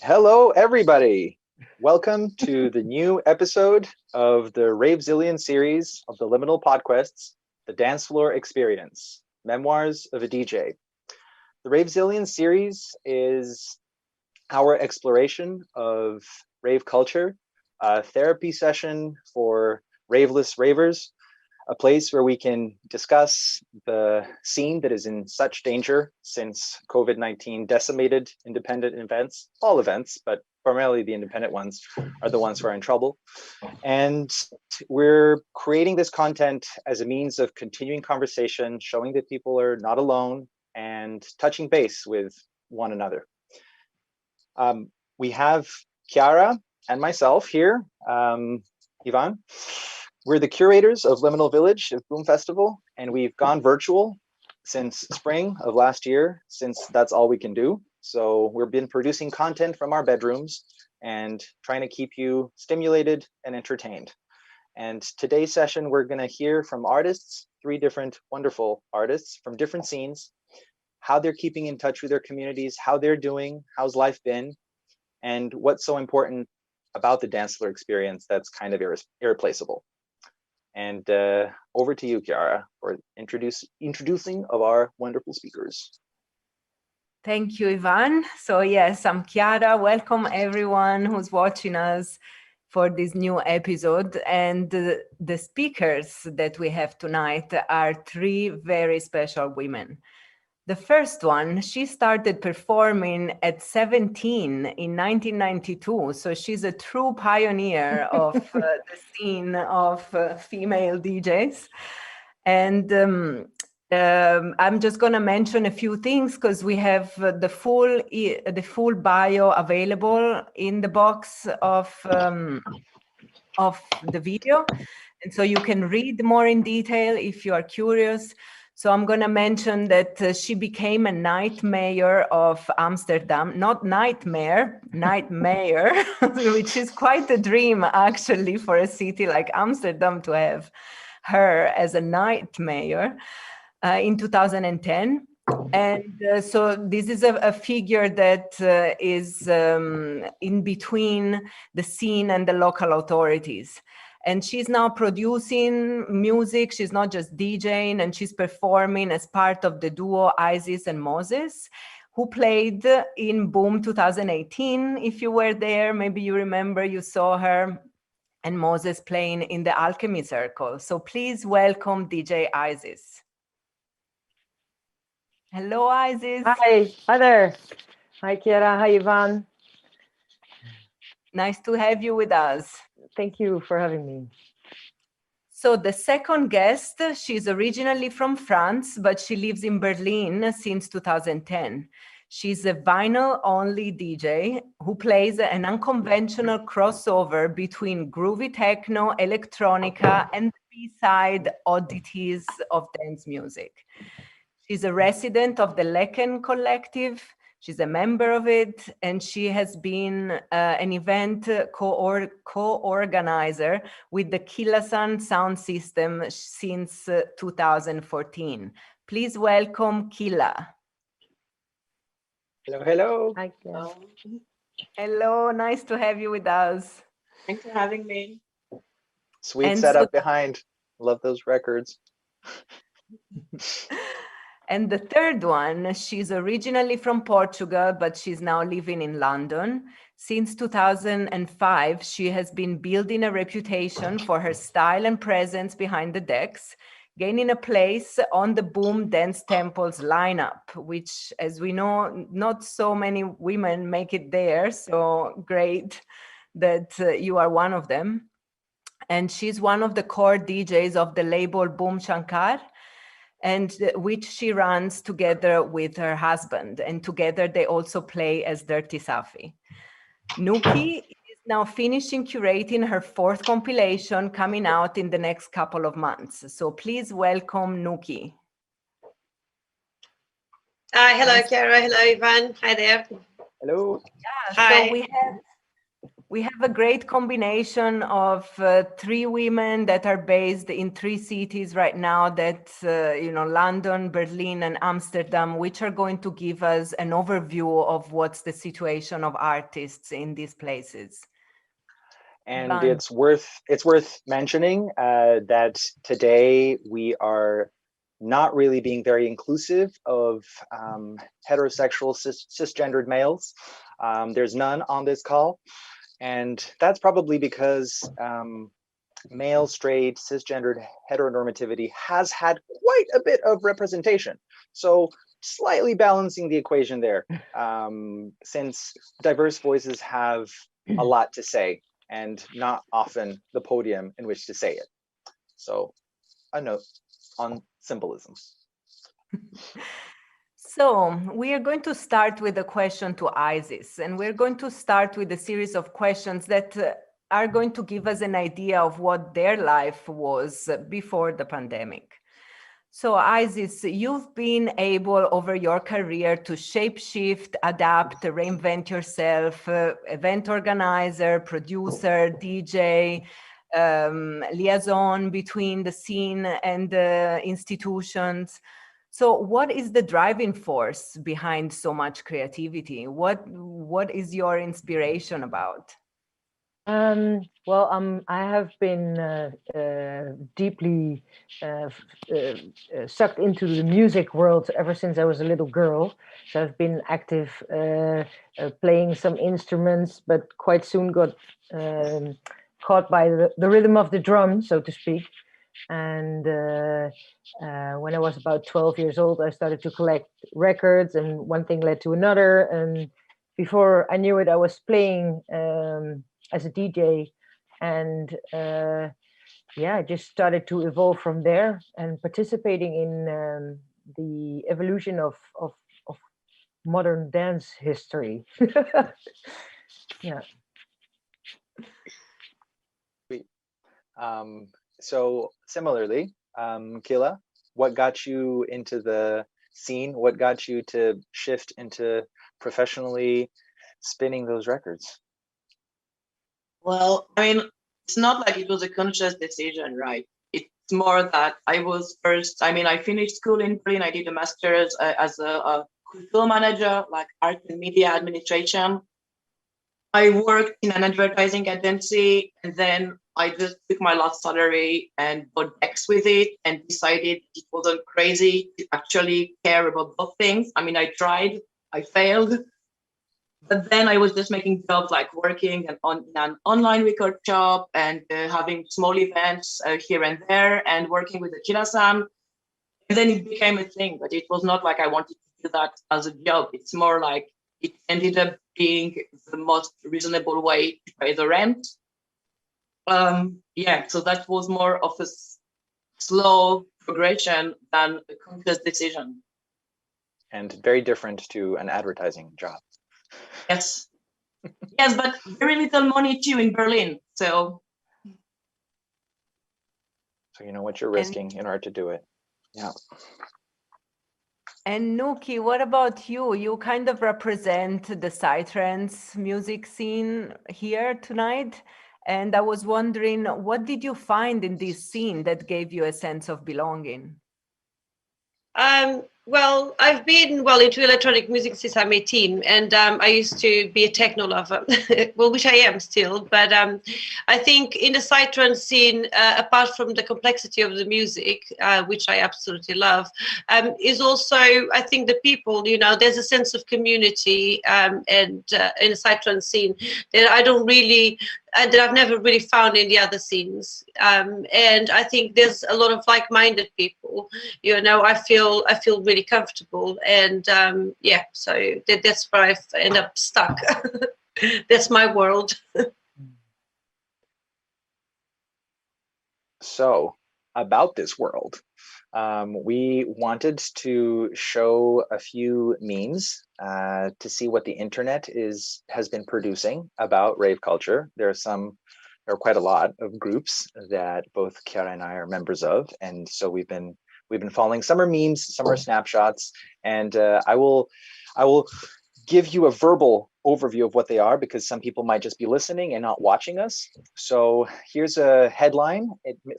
Hello, everybody. Welcome to the new episode of the Ravezillion series of the Liminal PodQuests, the Dancefloor Experience, Memoirs of a DJ. The Ravezillion series is our exploration of rave culture, a therapy session for raveless ravers, a place where we can discuss the scene that is in such danger since COVID-19 decimated independent events, all events, but primarily the independent ones are the ones who are in trouble. And we're creating this content as a means of continuing conversation, showing that people are not alone and touching base with one another. We have Chiara and myself here, Ivan. We're the curators of Liminal Village of Boom Festival, and we've gone virtual since spring of last year, since that's all we can do. So we've been producing content from our bedrooms and trying to keep you stimulated and entertained. And today's session, we're going to hear from artists, 3 different wonderful artists from different scenes, how they're keeping in touch with their communities, how they're doing, how's life been, and what's so important about the Dancefloor experience that's kind of irreplaceable. And over to you, Chiara, for introducing of our wonderful speakers. Thank you, Ivan. So yes, I'm Chiara. Welcome everyone who's watching us for this new episode. And the speakers that we have tonight are 3 very special women. The first one, she started performing at 17 in 1992. So she's a true pioneer of the scene of female DJs. And I'm just going to mention a few things because we have the full bio available in the box of the video. And so you can read more in detail if you are curious. So I'm going to mention that she became a night mayor of Amsterdam, not nightmare, night mayor, which is quite a dream actually for a city like Amsterdam to have her as a night mayor in 2010. And so this is a figure that is in between the scene and the local authorities. And she's now producing music. She's not just DJing, and she's performing as part of the duo Isis and Moses, who played in Boom 2018. If you were there, maybe you remember you saw her and Moses playing in the Alchemy Circle. So please welcome DJ Isis. Hello, Isis. Hi there. Hi, Chiara. Hi, Ivan. Nice to have you with us. Thank you for having me. So the second guest, she's originally from France, but she lives in Berlin since 2010. She's a vinyl-only DJ who plays an unconventional crossover between groovy techno, electronica, and the B-side oddities of dance music. She's a resident of the Lecken Collective. She's a member of it, and she has been an event co-organizer with the Killa sound system since 2014. Please welcome Killa. Hello, hello. Hi, Chiara. Hello, nice to have you with us. Thanks for having me. Sweet And setup so- behind. Love those records. And the third one, she's originally from Portugal, but she's now living in London. Since 2005, she has been building a reputation for her style and presence behind the decks, gaining a place on the Boom Dance Temples lineup, which, as we know, not so many women make it there. So great that you are one of them. And she's one of the core DJs of the label Boom Shankar, and which she runs together with her husband. And together they also play as Dirty Safi. Nuki is now finishing curating her 4th compilation coming out in the next couple of months. So please welcome Nuki. Hello, Chiara. Hello, Ivan. Hi there. Hello. Yeah, Hi. so we we have a great combination of three women that are based in three cities right now, that London, Berlin, and Amsterdam, which are going to give us an overview of what's the situation of artists in these places. And it's worth mentioning that today we are not really being very inclusive of heterosexual cisgendered males. There's none on this call. And that's probably because male, straight, cisgendered heteronormativity has had quite a bit of representation. So slightly balancing the equation there, since diverse voices have a lot to say and not often the podium in which to say it. So a note on symbolism. So we are going to start with a question to Isis, and we're going to start with a series of questions that are going to give us an idea of what their life was before the pandemic. So Isis, you've been able over your career to shapeshift, adapt, reinvent yourself, event organizer, producer, DJ, liaison between the scene and the institutions. So what is the driving force behind so much creativity? What is your inspiration about? Well, I have been deeply sucked into the music world ever since I was a little girl. So I've been active playing some instruments, but quite soon got caught by the rhythm of the drum, so to speak. And when I was about 12 years old, I started to collect records, and one thing led to another. And before I knew it, I was playing as a DJ, and I just started to evolve from there and participating in the evolution of modern dance history. Yeah. So similarly, Killa, what got you into the scene? What got you to shift into professionally spinning those records? Well, I mean, it's not like it was a conscious decision, right? It's more that I finished school in Berlin. I did a master's as a cultural manager, like art and media administration. I worked in an advertising agency, and then I just took my last salary and bought decks with it and decided it wasn't crazy to actually care about both things. I mean, I tried, I failed. But then I was just making jobs like working in an online record shop and having small events here and there and working with the Killa-san. And then it became a thing, but it was not like I wanted to do that as a job. It's more like it ended up being the most reasonable way to pay the rent. So that was more of a slow progression than a conscious decision. And very different to an advertising job. Yes, but very little money too in Berlin. So you know what you're risking in order to do it. Yeah. And Nuki, what about you? You kind of represent the psytrance music scene here tonight. And I was wondering, what did you find in this scene that gave you a sense of belonging? Well, I've been into electronic music since I'm 18, and I used to be a techno lover, well, which I am still. But I think in the psytrance scene, apart from the complexity of the music, which I absolutely love, is also, I think, the people. There's a sense of community, and in the psytrance scene that I've never really found in the other scenes. And I think there's a lot of like-minded people. I feel really comfortable, and so that's where I end up stuck. That's my world. So about this world, we wanted to show a few memes to see what the internet has been producing about rave culture. There are quite a lot of groups that both Chiara and I are members of, and so we've been following. Some are memes, some are snapshots, and I will give you a verbal overview of what they are, because some people might just be listening and not watching us. So here's a headline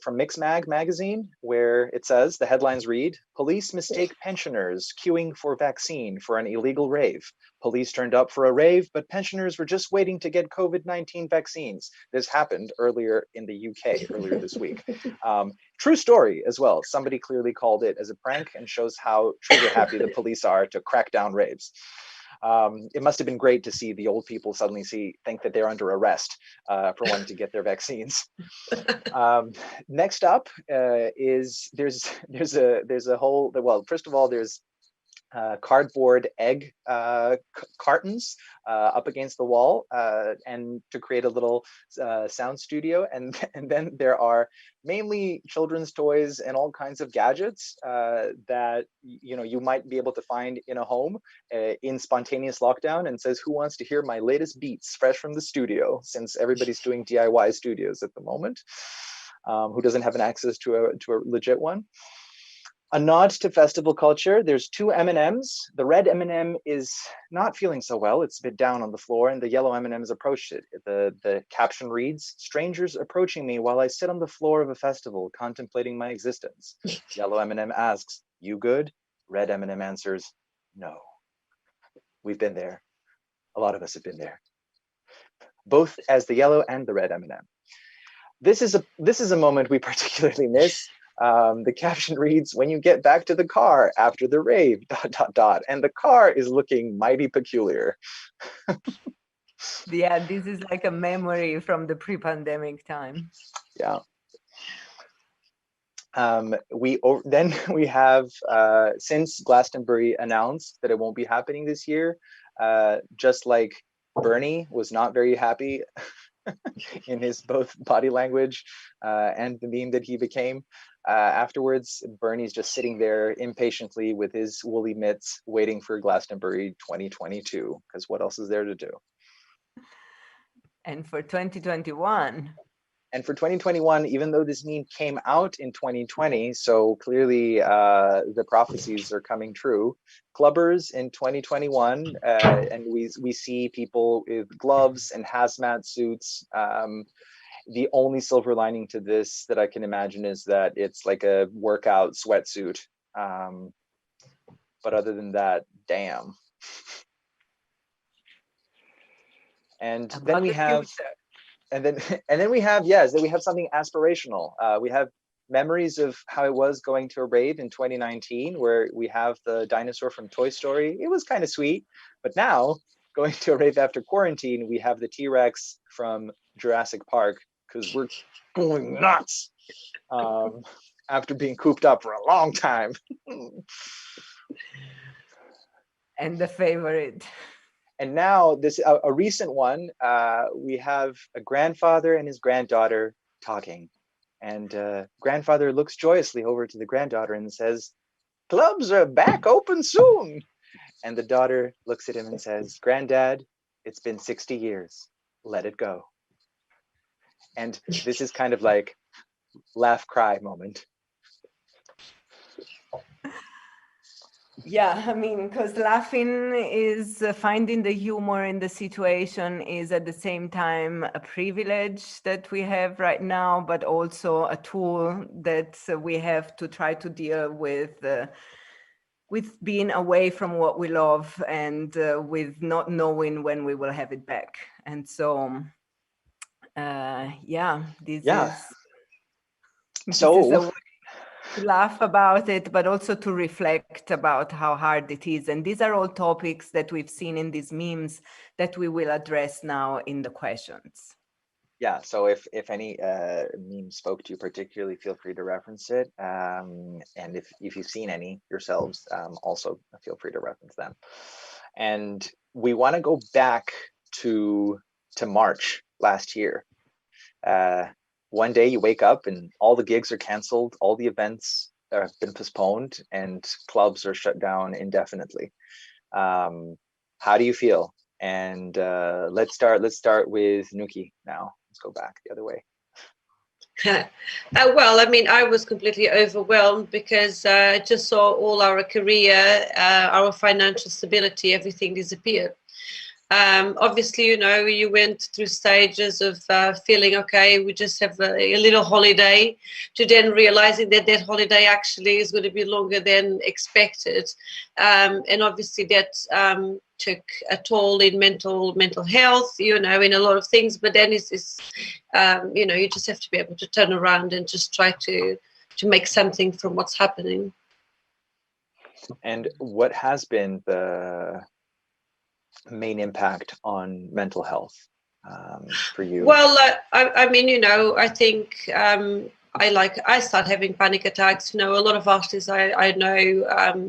from Mixmag magazine, where it says, the headlines read, police mistake pensioners queuing for vaccine for an illegal rave. Police turned up for a rave, but pensioners were just waiting to get COVID-19 vaccines. This happened earlier in the UK, earlier this week. True story as well. Somebody clearly called it as a prank, and shows how trigger happy the police are to crack down raves. It must have been great to see the old people suddenly think that they're under arrest for wanting to get their vaccines. Next up is there's a whole, well, first of all, there's cardboard egg cartons up against the wall, and to create a little sound studio, and then there are mainly children's toys and all kinds of gadgets that you might be able to find in a home in spontaneous lockdown, and says, who wants to hear my latest beats fresh from the studio, since everybody's doing DIY studios at the moment. Who doesn't have an access to a legit one? A nod to festival culture. There's two M&Ms. The red M&M is not feeling so well. It's a bit down on the floor, and the yellow M&M has approached it. The caption reads, strangers approaching me while I sit on the floor of a festival contemplating my existence. Yellow M&M asks, you good? Red M&M answers, no. We've been there. A lot of us have been there. Both as the yellow and the red M&M. This is a moment we particularly miss. The caption reads, when you get back to the car after the rave, ... And the car is looking mighty peculiar. Yeah, this is like a memory from the pre-pandemic time. Yeah. Then we have, since Glastonbury announced that it won't be happening this year, just like Bernie was not very happy in his both body language and the meme that he became. Afterwards, Bernie's just sitting there impatiently with his woolly mitts, waiting for Glastonbury 2022, because what else is there to do? And for 2021. And for 2021, even though this meme came out in 2020, so clearly the prophecies are coming true. Clubbers in 2021, and we see people with gloves and hazmat suits. The only silver lining to this that I can imagine is that it's like a workout sweatsuit. But other than that, damn. And then we have, and then we have, yes, then we have something aspirational. We have memories of how it was going to a rave in 2019, where we have the dinosaur from Toy Story. It was kind of sweet, but now going to a rave after quarantine, we have the T-Rex from Jurassic Park, because we're going nuts after being cooped up for a long time. And the favorite. And now this a recent one, we have a grandfather and his granddaughter talking. And grandfather looks joyously over to the granddaughter and says, clubs are back open soon. And the daughter looks at him and says, Granddad, it's been 60 years. Let it go. And this is kind of like laugh cry moment. Yeah, I mean, because laughing is finding the humor in the situation is at the same time a privilege that we have right now, but also a tool that we have to try to deal with being away from what we love and with not knowing when we will have it back. And so, this is a way to laugh about it, but also to reflect about how hard it is. And these are all topics that we've seen in these memes that we will address now in the questions. Yeah, so if any meme spoke to you particularly, feel free to reference it. And if you've seen any yourselves, also feel free to reference them. And we want to go back to March last year. One day you wake up and all the gigs are canceled, all the events have been postponed, and clubs are shut down indefinitely. How do you feel? And let's start with Nuki now. Let's go back the other way. Well, I mean, I was completely overwhelmed because I just saw all our career, our financial stability, everything disappeared. Obviously, you know, you went through stages of feeling, okay, we just have a little holiday, to then realizing that that holiday actually is going to be longer than expected. And obviously that took a toll in mental health, you know, in a lot of things. But then it's you know, you just have to be able to turn around and just try to make something from what's happening. And what has been the main impact on mental health for you? Well, I mean, you know, I think I start having panic attacks. You know, a lot of artists I know,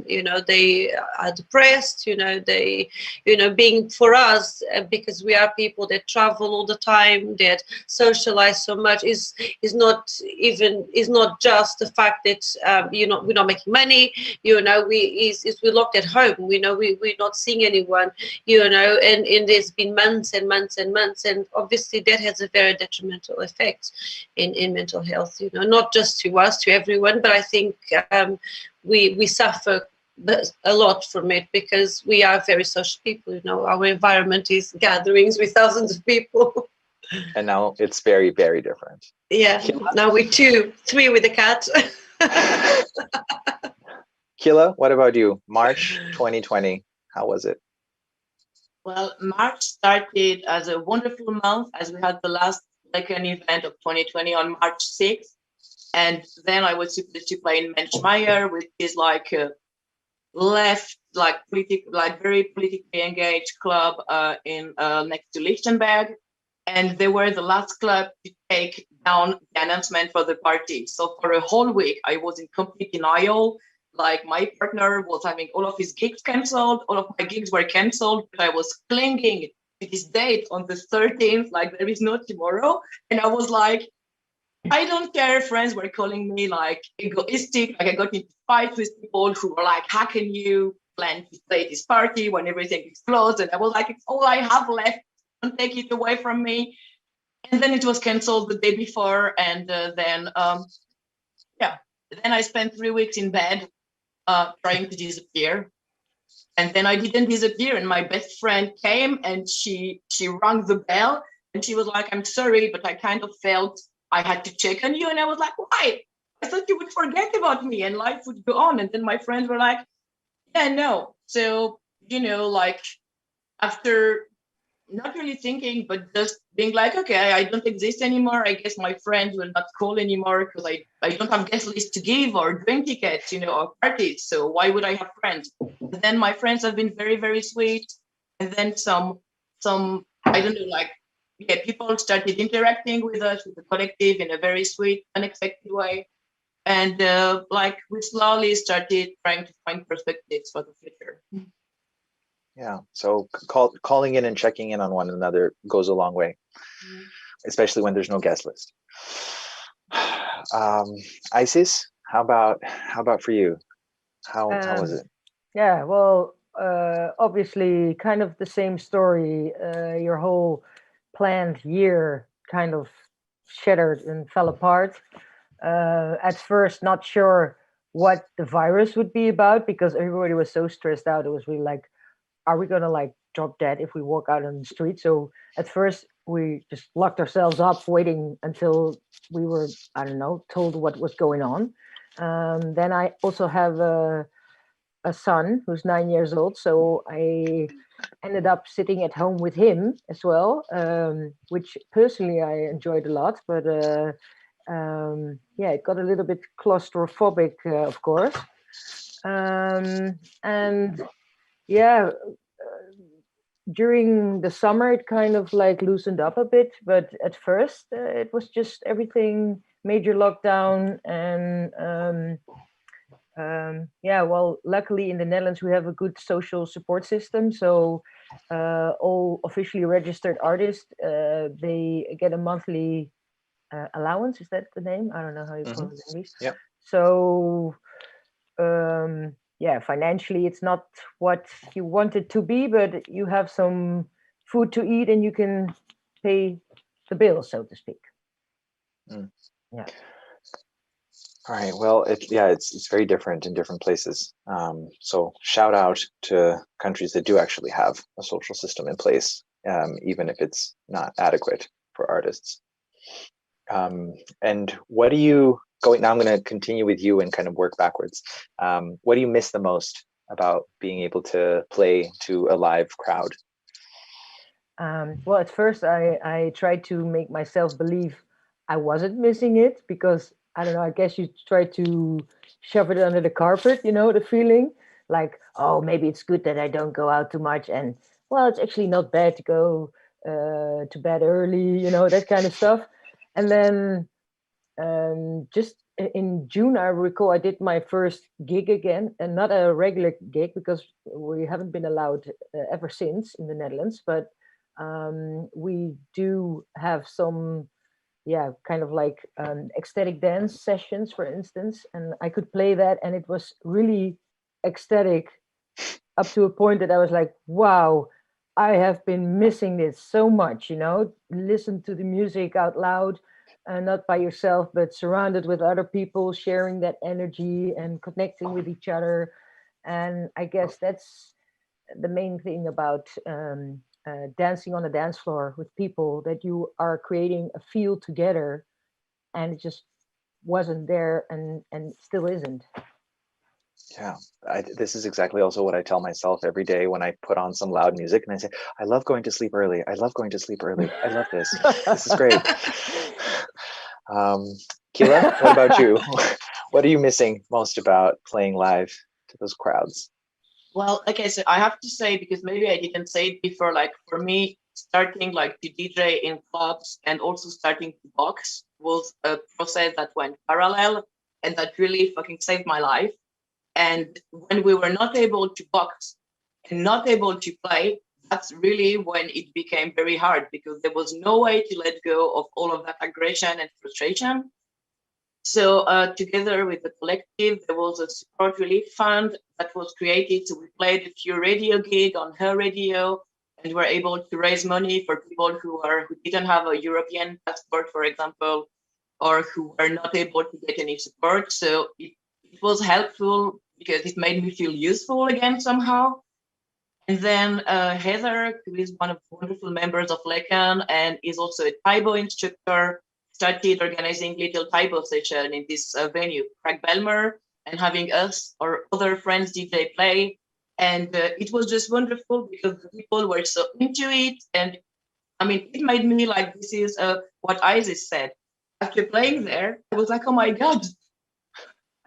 you know, they are depressed. You know, they, you know, being for us because we are people that travel all the time, that socialize so much. Is not just the fact that you know, we're not making money. You know, we're locked at home. We know we're not seeing anyone. You know, and there's been months and months and months, and obviously that has a very detrimental effect in mental health. You know, not just to us, to everyone, but I think we suffer a lot from it because we are very social people. You know, our environment is gatherings with thousands of people. And now it's very, very different. Yeah, now we're 2, 3 with the cat. Killa, what about you? March 2020, how was it? Well, March started as a wonderful month as we had the last an event of 2020 on March 6th. And then I was supposed to play in Menschmeyer, which is like a left, like very politically engaged club in next to Lichtenberg. And they were the last club to take down the announcement for the party. So for a whole week, I was in complete denial. Like my partner was having all of his gigs canceled. All of my gigs were canceled. But I was clinging to this date on the 13th, like there is no tomorrow. And I was like, I don't care. Friends were calling me like egoistic. Like I got into fights with people who were like, how can you plan to play this party when everything is closed? And I was like, it's all I have left. Don't take it away from me. And then it was canceled the day before. And then I spent 3 weeks in bed trying to disappear. And then I didn't disappear. And my best friend came and she rang the bell and she was like, I'm sorry, but I kind of felt I had to check on you. And I was like, why? I thought you would forget about me and life would go on. And then my friends were like, yeah, no. So, you know, like after not really thinking, but just being like, okay, I don't exist anymore. I guess my friends will not call anymore because I don't have guest lists to give or drink tickets, you know, or parties. So why would I have friends? And then my friends have been very, very sweet. And then some, I don't know, like, yeah, people started interacting with us, with the collective in a very sweet, unexpected way. And like we slowly started trying to find perspectives for the future. Yeah, so calling in and checking in on one another goes a long way, especially when there's no guest list. Isis, how about for you? How was it? Yeah, well, obviously, kind of the same story. Your whole planned year kind of shattered and fell apart. At first, not sure what the virus would be about because everybody was so stressed out. It was really like, are we gonna like drop dead if we walk out on the street? So at first we just locked ourselves up, waiting until we were, I don't know, told what was going on. Then I also have a son who's 9 years old, so I ended up sitting at home with him as well, which personally I enjoyed a lot. But yeah, it got a little bit claustrophobic, of course, and yeah, during the summer it kind of like loosened up a bit, but at first it was just everything major lockdown. And yeah, well, luckily in the Netherlands we have a good social support system, so all officially registered artists, they get a monthly allowance. Is that the name? I don't know how you call it in English. Yeah. So yeah, financially it's not what you want it to be, but you have some food to eat and you can pay the bills, so to speak. Yeah. All right. Well, it's very different in different places. So shout out to countries that do actually have a social system in place, even if it's not adequate for artists. And what do you going now? I'm going to continue with you and kind of work backwards. What do you miss the most about being able to play to a live crowd? Well, at first I tried to make myself believe I wasn't missing it because I don't know, I guess you try to shove it under the carpet, the feeling like, oh, maybe it's good that I don't go out too much. And well, it's actually not bad to go to bed early, that kind of stuff. And then just in June, I recall I did my first gig again, and not a regular gig because we haven't been allowed ever since in the Netherlands. But we do have some, yeah, kind of like ecstatic dance sessions, for instance, and I could play that, and it was really ecstatic up to a point that I was like, wow, I have been missing this so much, listen to the music out loud, not by yourself, but surrounded with other people, sharing that energy and connecting with each other. And I guess that's the main thing about dancing on a dance floor with people, that you are creating a feel together, and it just wasn't there and still isn't. Yeah, this is exactly also what I tell myself every day when I put on some loud music and I say, I love going to sleep early. I love going to sleep early. I love this. This is great. Killa, what about you? What are you missing most about playing live to those crowds? Well, okay, so I have to say, because maybe I didn't say it before, like for me, starting like to DJ in clubs and also starting to box was a process that went parallel and that really fucking saved my life. And when we were not able to box and not able to play, that's really when it became very hard because there was no way to let go of all of that aggression and frustration. So together with the collective, there was a support relief fund that was created. So we played a few radio gigs on her radio and were able to raise money for people who didn't have a European passport, for example, or who were not able to get any support. So it was helpful because it made me feel useful again somehow. And then Heather, who is one of the wonderful members of Lekan and is also a Taibo instructor, started organizing little Taibo session in this venue, Craig Belmer, and having us or other friends DJ play. And it was just wonderful because the people were so into it. And I mean, it made me like, this is what Isis said. After playing there, I was like, oh my God,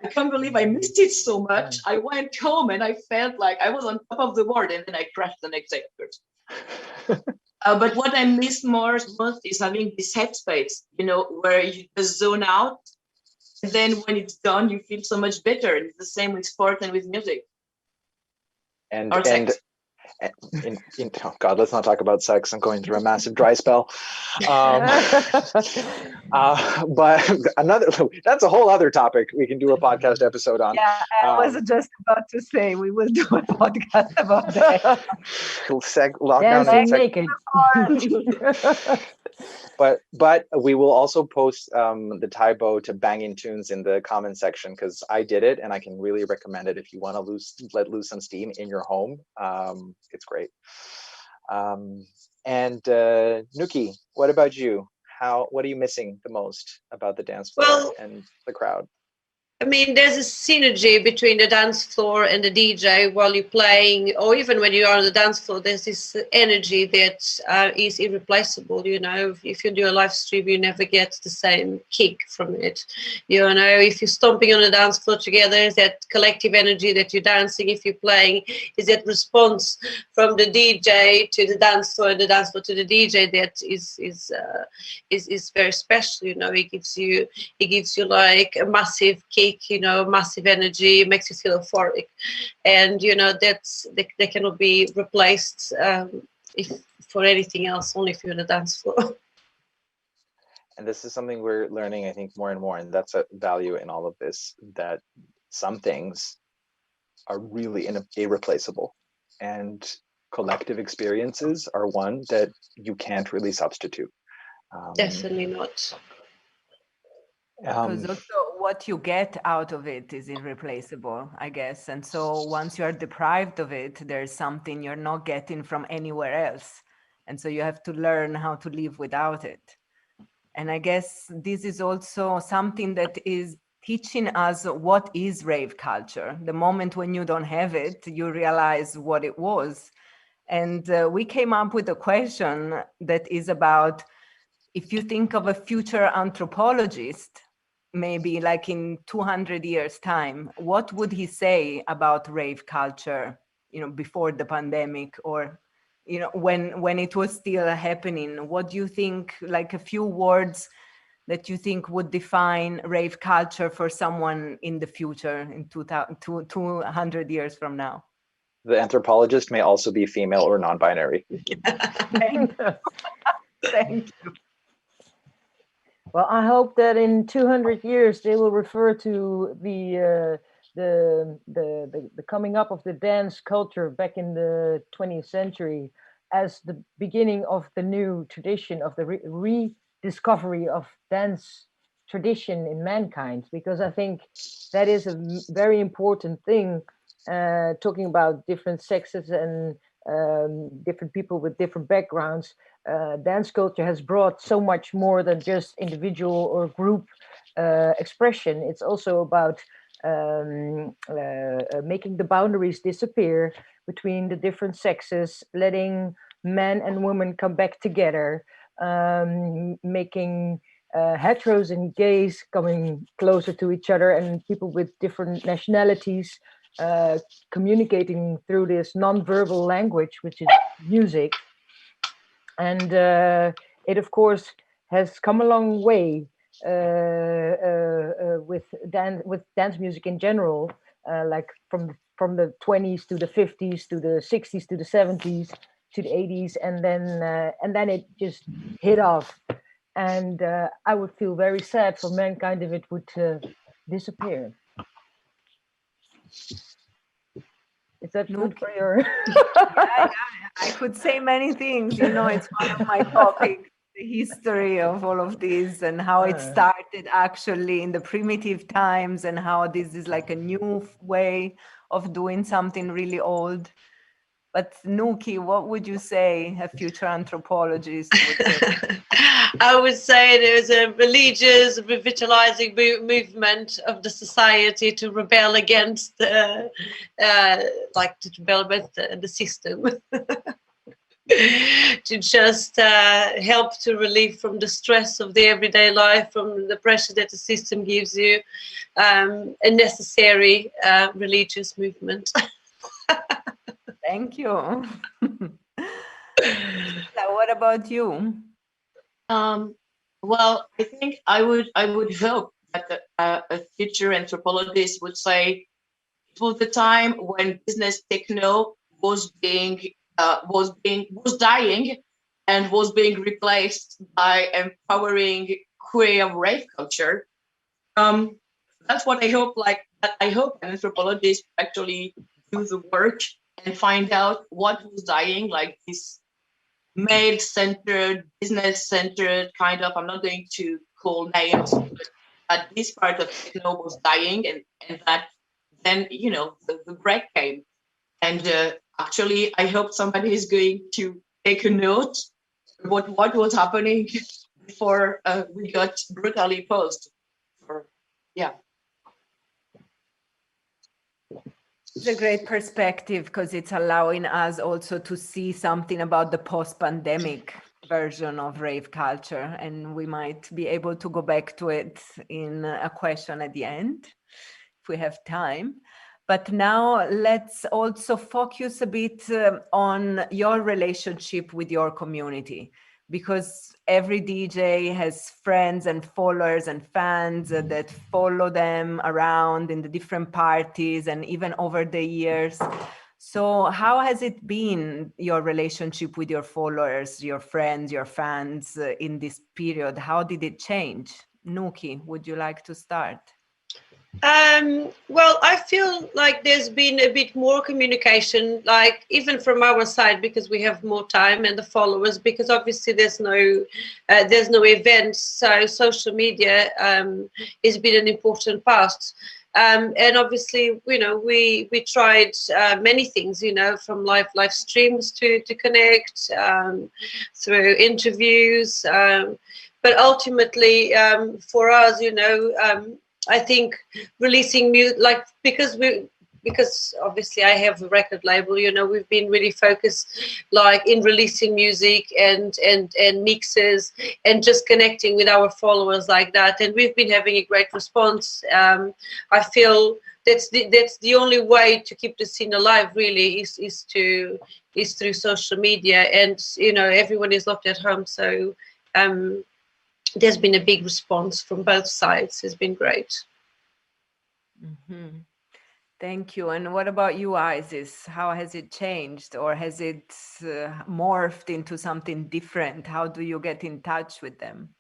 I can't believe I missed it so much. I went home and I felt like I was on top of the world, and then I crashed the next day. But what I miss most is having this headspace, where you just zone out. And then when it's done, you feel so much better. And it's the same with sport and with music. Or sex. Oh God, let's not talk about sex. I'm going through a massive dry spell. But that's a whole other topic we can do a podcast episode on. Yeah, I was just about to say we will do a podcast about that. Lockdown and naked. But we will also post the Taibo to banging tunes in the comment section because I did it and I can really recommend it if you want to let loose some steam in your home. It's great. And Nuki, what about you? What are you missing the most about the dance floor and the crowd? I mean, there's a synergy between the dance floor and the DJ while you're playing, or even when you are on the dance floor, there's this energy that is irreplaceable. If you do a live stream, you never get the same kick from it. If you're stomping on the dance floor together, is that collective energy that you're dancing. If you're playing, is that response from the DJ to the dance floor and the dance floor to the DJ that is very special. It gives you like a massive kick. Massive energy, makes you feel euphoric, and they cannot be replaced if for anything else, only if you're on the dance floor. And this is something we're learning, I think, more and more, and that's a value in all of this, that some things are really irreplaceable, and collective experiences are one that you can't really substitute. Definitely not. Because also what you get out of it is irreplaceable, I guess. And so once you are deprived of it, there's something you're not getting from anywhere else. And so you have to learn how to live without it. And I guess this is also something that is teaching us what is rave culture. The moment when you don't have it, you realize what it was. And we came up with a question that is about, if you think of a future anthropologist, maybe like in 200 years time, what would he say about rave culture, before the pandemic, or when it was still happening? What do you think, like a few words that you think would define rave culture for someone in the future, in 200 years from now? The anthropologist may also be female or non-binary. Thank you. Thank you. Well, I hope that in 200 years they will refer to the coming up of the dance culture back in the 20th century as the beginning of the new tradition, of the rediscovery of dance tradition in mankind, because I think that is a very important thing, talking about different sexes and different people with different backgrounds. Dance culture has brought so much more than just individual or group expression. It's also about making the boundaries disappear between the different sexes, letting men and women come back together, making heteros and gays coming closer to each other, and people with different nationalities communicating through this non-verbal language, which is music. And it, of course, has come a long way with dance music in general, like from the 20s to the 50s to the 60s to the 70s to the 80s, and then it just hit off. And I would feel very sad for mankind if it would disappear. Is that good for your? I could say many things. It's one of my topics, the history of all of this and how it started actually in the primitive times, and how this is like a new way of doing something really old. But Nuki, what would you say a future anthropologist would say? I would say there's a religious revitalizing movement of the society to rebel against the system. To just help to relieve from the stress of the everyday life, from the pressure that the system gives you, a necessary religious movement. Thank you. What about you? Well, I think I would hope that a future anthropologist would say it was the time when business techno was dying and was being replaced by empowering queer rave culture. That's what I hope. I hope an anthropologist actually do the work and find out what was dying, like this male-centered, business-centered kind of, I'm not going to call names, but that this part of techno was dying, and that then, the break came. And actually, I hope somebody is going to take a note about what was happening before we got brutally paused. It's a great perspective, because it's allowing us also to see something about the post-pandemic version of rave culture, and we might be able to go back to it in a question at the end if we have time. But now let's also focus a bit on your relationship with your community, because every DJ has friends and followers and fans that follow them around in the different parties and even over the years. So how has it been, your relationship with your followers, your friends, your fans in this period? How did it change? Nuki, would you like to start? Well, I feel like there's been a bit more communication, like even from our side, because we have more time and the followers. Because obviously there's no events, so social media has been an important part. And obviously, we tried many things, from live streams to connect through interviews. But ultimately, for us, I think releasing music, like because obviously I have a record label, we've been really focused like in releasing music and mixes and just connecting with our followers like that, and we've been having a great response. I feel that's the only way to keep the scene alive, really, is through social media, and everyone is locked at home, so there's been a big response from both sides. It's been great. Mm-hmm. Thank you. And what about you, Isis? How has it changed, or has it morphed into something different? How do you get in touch with them?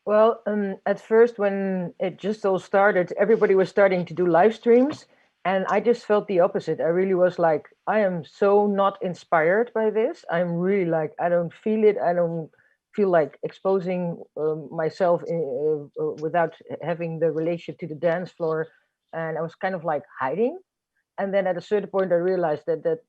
Well, at first, when it just all started, everybody was starting to do live streams, and I just felt the opposite. I really was like, I am so not inspired by this. I'm really like, I don't feel it. I don't feel like exposing myself without having the relationship to the dance floor, and I was kind of like hiding. And then at a certain point, I realized that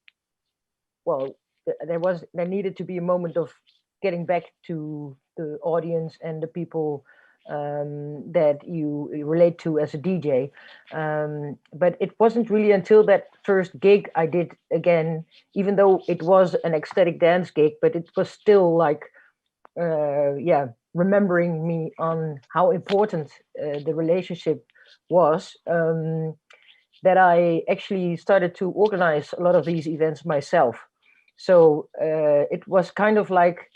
well, there needed to be a moment of getting back to the audience and the people that you relate to as a DJ. But it wasn't really until that first gig I did again, even though it was an ecstatic dance gig, but it was still like, remembering me on how important the relationship was. That I actually started to organize a lot of these events myself. So it was kind of like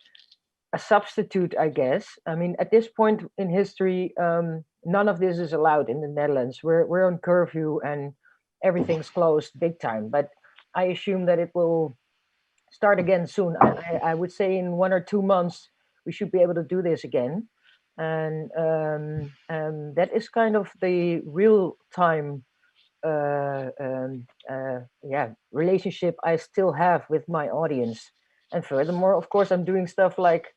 a substitute, I guess. I mean, at this point in history, none of this is allowed in the Netherlands. We're on curfew and everything's closed big time. But I assume that it will start again soon. I would say in 1 or 2 months we should be able to do this again, and that is kind of the real time relationship I still have with my audience. And furthermore, of course, I'm doing stuff like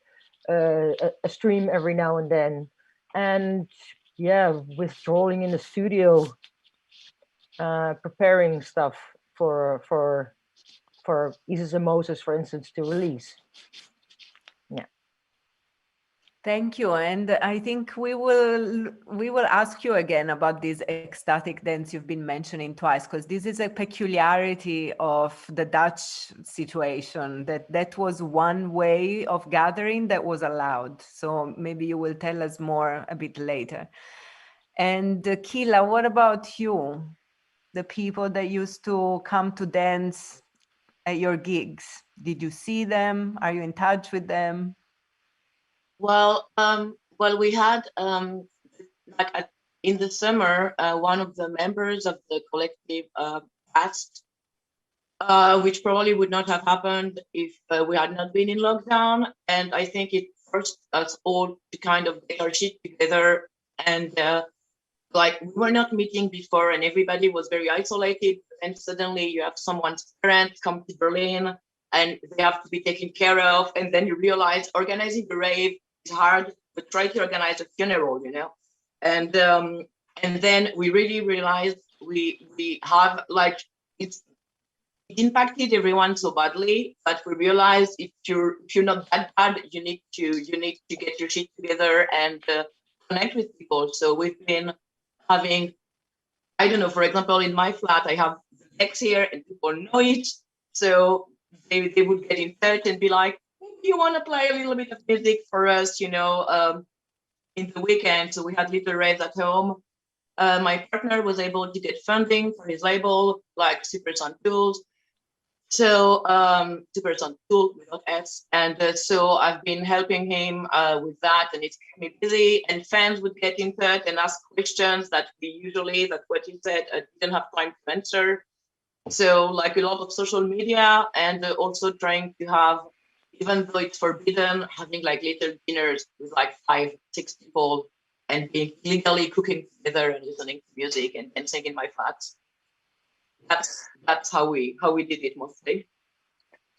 a stream every now and then, and withdrawing in the studio, preparing stuff for Isis and Moses, for instance, to release. Thank you. And I think we will ask you again about this ecstatic dance you've been mentioning twice, because this is a peculiarity of the Dutch situation, that was one way of gathering that was allowed. So maybe you will tell us more a bit later. And Killa, what about you? The people that used to come to dance at your gigs, did you see them? Are you in touch with them? Well, we had in the summer, one of the members of the collective passed, which probably would not have happened if we had not been in lockdown. And I think it forced us all to kind of get our shit together. And we were not meeting before, and everybody was very isolated. And suddenly you have someone's parents come to Berlin, and they have to be taken care of. And then you realize organizing the rave is hard, but try to organize a funeral, And then we really realized we have it impacted everyone so badly, but we realized if you're not that bad, you need to get your shit together and connect with people. So we've been having, I don't know, for example, in my flat, I have the decks here and people know it. So they would get in touch and be like, do you want to play a little bit of music for us, in the weekend? So we had little raves at home. My partner was able to get funding for his label, like Super Sun Tools. So Super Sun Tool without S. And so I've been helping him with that, and it's kept me busy. And fans would get in touch and ask questions that that's what you said, didn't have time to answer. So a lot of social media, and also trying to have, even though it's forbidden, having little dinners with 5-6 people and being illegally cooking together and listening to music and dancing in my flat. That's how we did it mostly.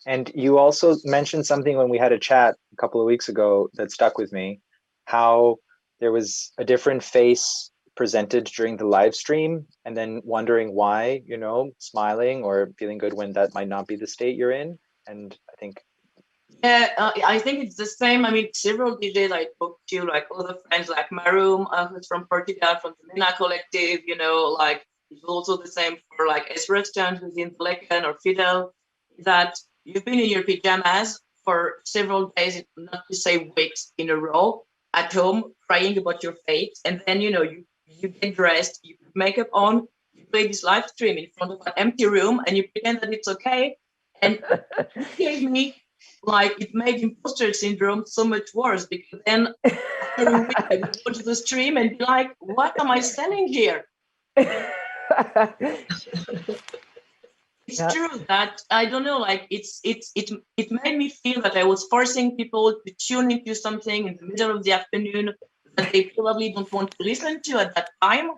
And you also mentioned something when we had a chat a couple of weeks ago that stuck with me, how there was a different face presented during the live stream and then wondering why, smiling or feeling good when that might not be the state you're in. And I think I think it's the same. I mean, several DJs I talked to, like other friends like Maroom, who's from Portugal, from the Mina Collective, like it's also the same for like Esrastan, who's in Lekan, or Fidel, that you've been in your pajamas for several days, not to say weeks in a row, at home, crying about your fate. And then, you get dressed, you put makeup on, you play this live stream in front of an empty room, and you pretend that it's okay. And it gave me, it made imposter syndrome so much worse, because then after a week I would go to the stream and be like, what am I selling here? It's true that I don't know, it made me feel that I was forcing people to tune into something in the middle of the afternoon that they probably don't want to listen to at that time.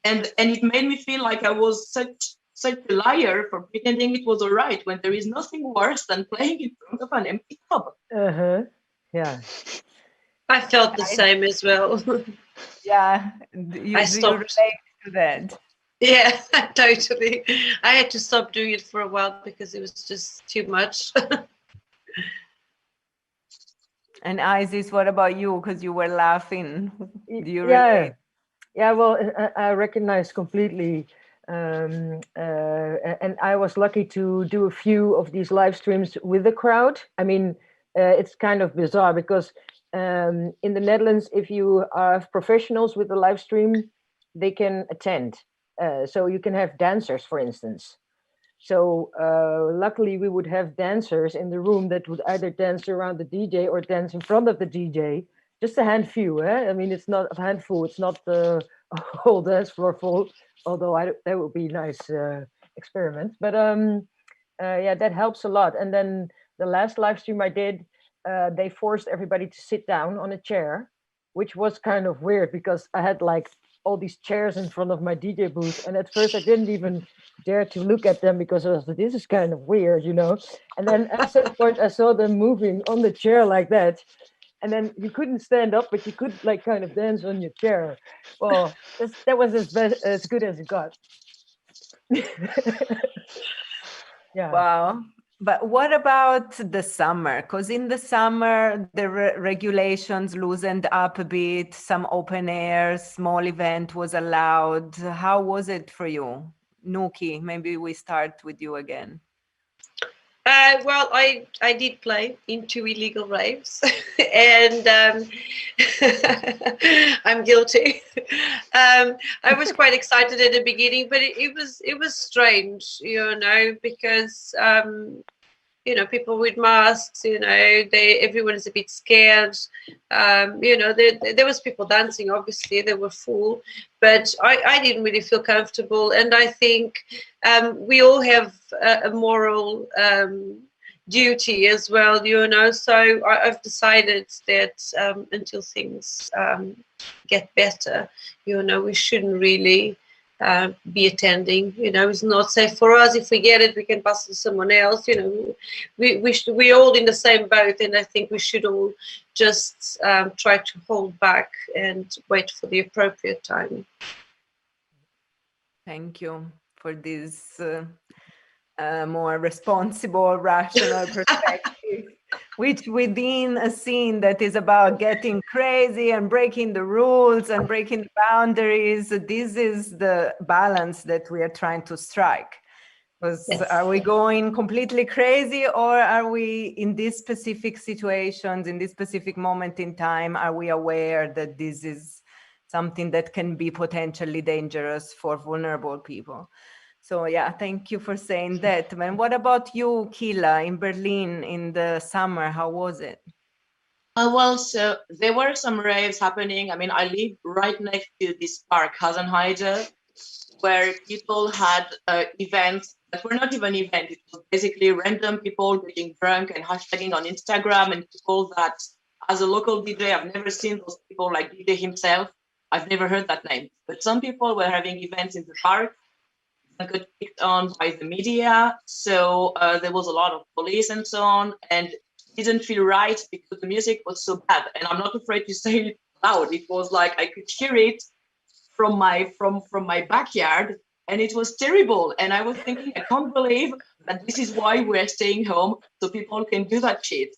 And it made me feel like I was such a liar for pretending it was all right, when there is nothing worse than playing in front of an empty club. Yeah. I felt the same as well. Yeah, you relate to that. Yeah, totally. I had to stop doing it for a while because it was just too much. And Isis, what about you? Because you were laughing. Do you relate? Yeah, well, I recognize completely. And I was lucky to do a few of these live streams with the crowd. I mean, it's kind of bizarre because in the Netherlands, if you have professionals with the live stream, they can attend. So you can have dancers, for instance. So luckily we would have dancers in the room that would either dance around the DJ or dance in front of the DJ. Just a handful, I mean, it's not a handful. It's not the whole dance floor full. Although that would be a nice experiment. But yeah, that helps a lot. And then the last live stream I did, they forced everybody to sit down on a chair, which was kind of weird because I had all these chairs in front of my DJ booth. And at first I didn't even dare to look at them because I was like, this is kind of weird, And then at some point I saw them moving on the chair like that. And then you couldn't stand up, but you could kind of dance on your chair. Well, that was as good as it got. Yeah. Wow. But what about the summer? Because in the summer, the regulations loosened up a bit. Some open air, small event was allowed. How was it for you? Nuki, maybe we start with you again. Well, I did play in 2 illegal raves, and I'm guilty. I was quite excited at the beginning, but it was strange, because people with masks, everyone is a bit scared. There was people dancing, obviously, they were full, but I didn't really feel comfortable. And I think we all have a moral duty as well, so I've decided that until things get better, we shouldn't really be attending. It's not safe for us. If we get it, we can pass it to someone else. We're all in the same boat, and I think we should all just try to hold back and wait for the appropriate time. Thank you for this more responsible, rational perspective, which within a scene that is about getting crazy and breaking the rules and breaking the boundaries, this is the balance that we are trying to strike. Because Yes. Are we going completely crazy, or are we in these specific situations, in this specific moment in time, are we aware that this is something that can be potentially dangerous for vulnerable people? So yeah, thank you for saying that. And what about you, Killa, in Berlin in the summer? How was it? Well, so there were some raves happening. I mean, I live right next to this park, Hasenheide, where people had events that were not even events. It was basically random people getting drunk and hashtagging on Instagram, and people that, as a local DJ, I've never seen those people like DJ himself. I've never heard that name. But some people were having events in the park and got picked on by the media. So there was a lot of police and so on, and it didn't feel right because the music was so bad. And I'm not afraid to say it loud. It was like I could hear it from my backyard, and it was terrible. And I was thinking, I can't believe that this is why we're staying home, so people can do that shit.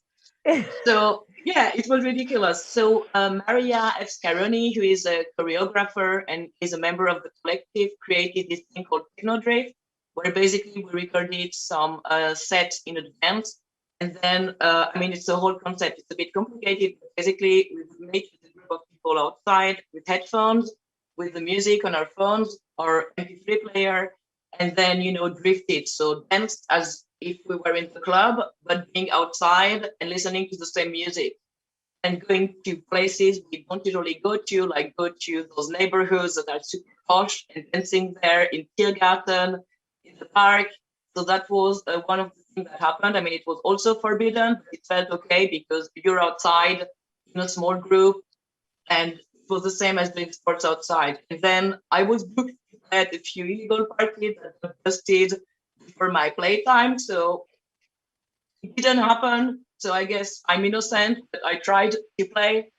So yeah, it was ridiculous. So Maria F. Scaroni, who is a choreographer and is a member of the collective, created this thing called Techno-Drave, where basically we recorded some sets in advance. And then, I mean, it's a whole concept. It's a bit complicated, but basically we would meet with a group of people outside with headphones, with the music on our phones or MP3 player, and then, you know, drift it. So dance as if we were in the club, but being outside and listening to the same music and going to places we don't usually go to those neighborhoods that are super posh and dancing there in Tiergarten, in the park. So that was one of the things that happened. I mean, it was also forbidden, but it felt okay because you're outside in a small group, and it was the same as doing sports outside. And then I was booked at a few illegal parties that were busted for my playtime, so it didn't happen. So I guess I'm innocent, but I tried to play.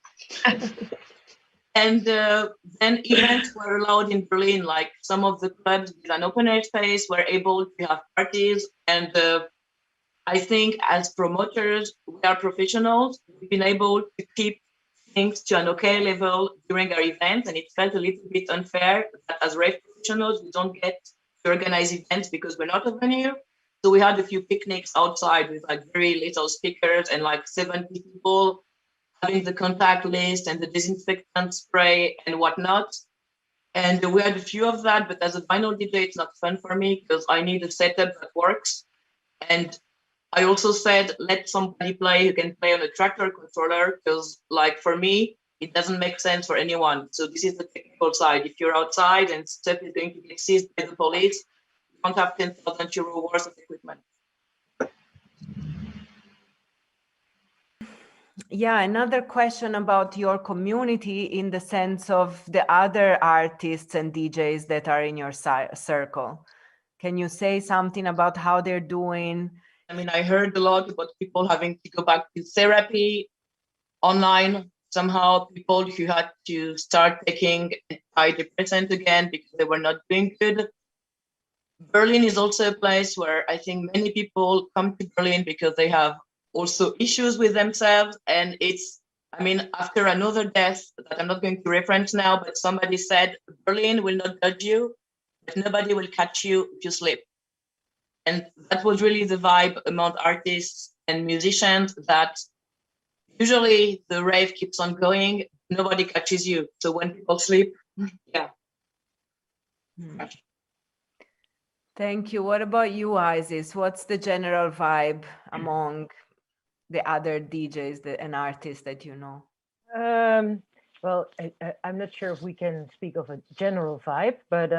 And then events were allowed in Berlin, like some of the clubs with an open air space were able to have parties. And I think as promoters, we are professionals. We've been able to keep things to an okay level during our events, and it felt a little bit unfair that as rave professionals, we don't get to organize events because we're not a venue. So we had a few picnics outside with like very little speakers and like 70 people having the contact list and the disinfectant spray and whatnot. And we had a few of that, but as a vinyl DJ, it's not fun for me because I need a setup that works. And I also said, let somebody play who can play on a tractor controller, because like for me, it doesn't make sense for anyone. So this is the technical side. If you're outside and stuff is going to get seized by the police, you don't have 10,000 euro worth of equipment. Yeah, another question about your community in the sense of the other artists and DJs that are in your circle. Can you say something about how they're doing? I mean, I heard a lot about people having to go back to therapy online. Somehow people who had to start taking antidepressant again because they were not doing good. Berlin is also a place where I think many people come to Berlin because they have also issues with themselves. And it's, I mean, after another death that I'm not going to reference now, but somebody said, Berlin will not judge you, but nobody will catch you if you sleep. And that was really the vibe among artists and musicians, that usually the rave keeps on going, nobody catches you. So when people sleep, yeah. Thank you. What about you, Isis? What's the general vibe among the other DJs and artists that you know? Well, I'm not sure if we can speak of a general vibe, but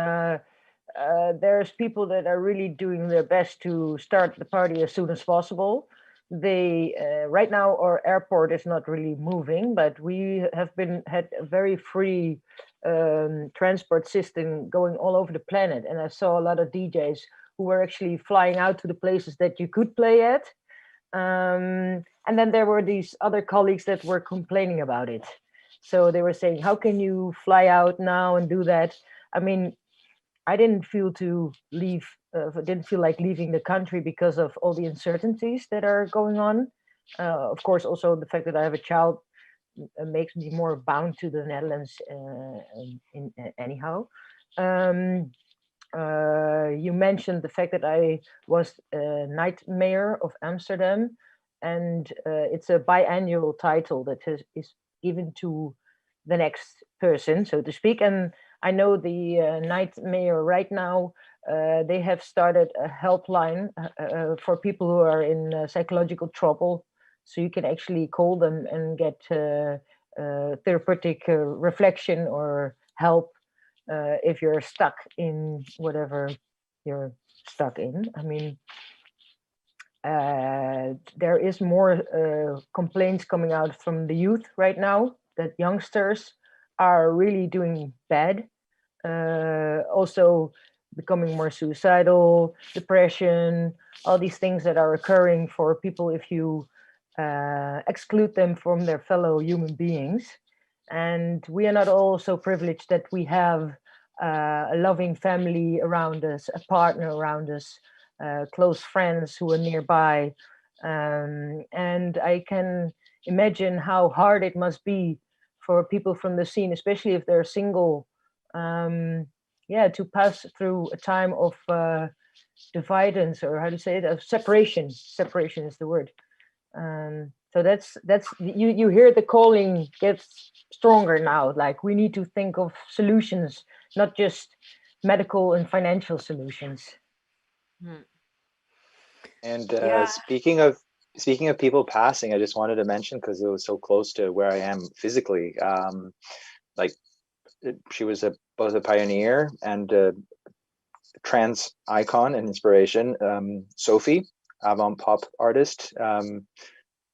there's people that are really doing their best to start the party as soon as possible. They right now our airport is not really moving, but we have had a very free transport system going all over the planet, and I saw a lot of DJs who were actually flying out to the places that you could play at. And then there were these other colleagues that were complaining about it. So they were saying, how can you fly out now and do that? I mean, I didn't feel like leaving the country because of all the uncertainties that are going on. Of course, also the fact that I have a child makes me more bound to the Netherlands anyhow. You mentioned the fact that I was night mayor of Amsterdam, and it's a biannual title that is given to the next person, so to speak. And I know the night mayor right now, they have started a helpline for people who are in psychological trouble. So you can actually call them and get therapeutic reflection or help if you're stuck in whatever you're stuck in. I mean, there is more complaints coming out from the youth right now, that youngsters are really doing bad. Also becoming more suicidal, depression, all these things that are occurring for people if you exclude them from their fellow human beings. And we are not all so privileged that we have a loving family around us, a partner around us, close friends who are nearby. And I can imagine how hard it must be for people from the scene, especially if they're single, to pass through a time of dividance, or how do you say it, of separation. Separation is the word. So that's you hear the calling gets stronger now. Like, we need to think of solutions, not just medical and financial solutions. And Yeah. speaking of people passing, I just wanted to mention, because it was so close to where I am physically, she was both a pioneer and a trans icon and inspiration. Sophie, avant-pop artist,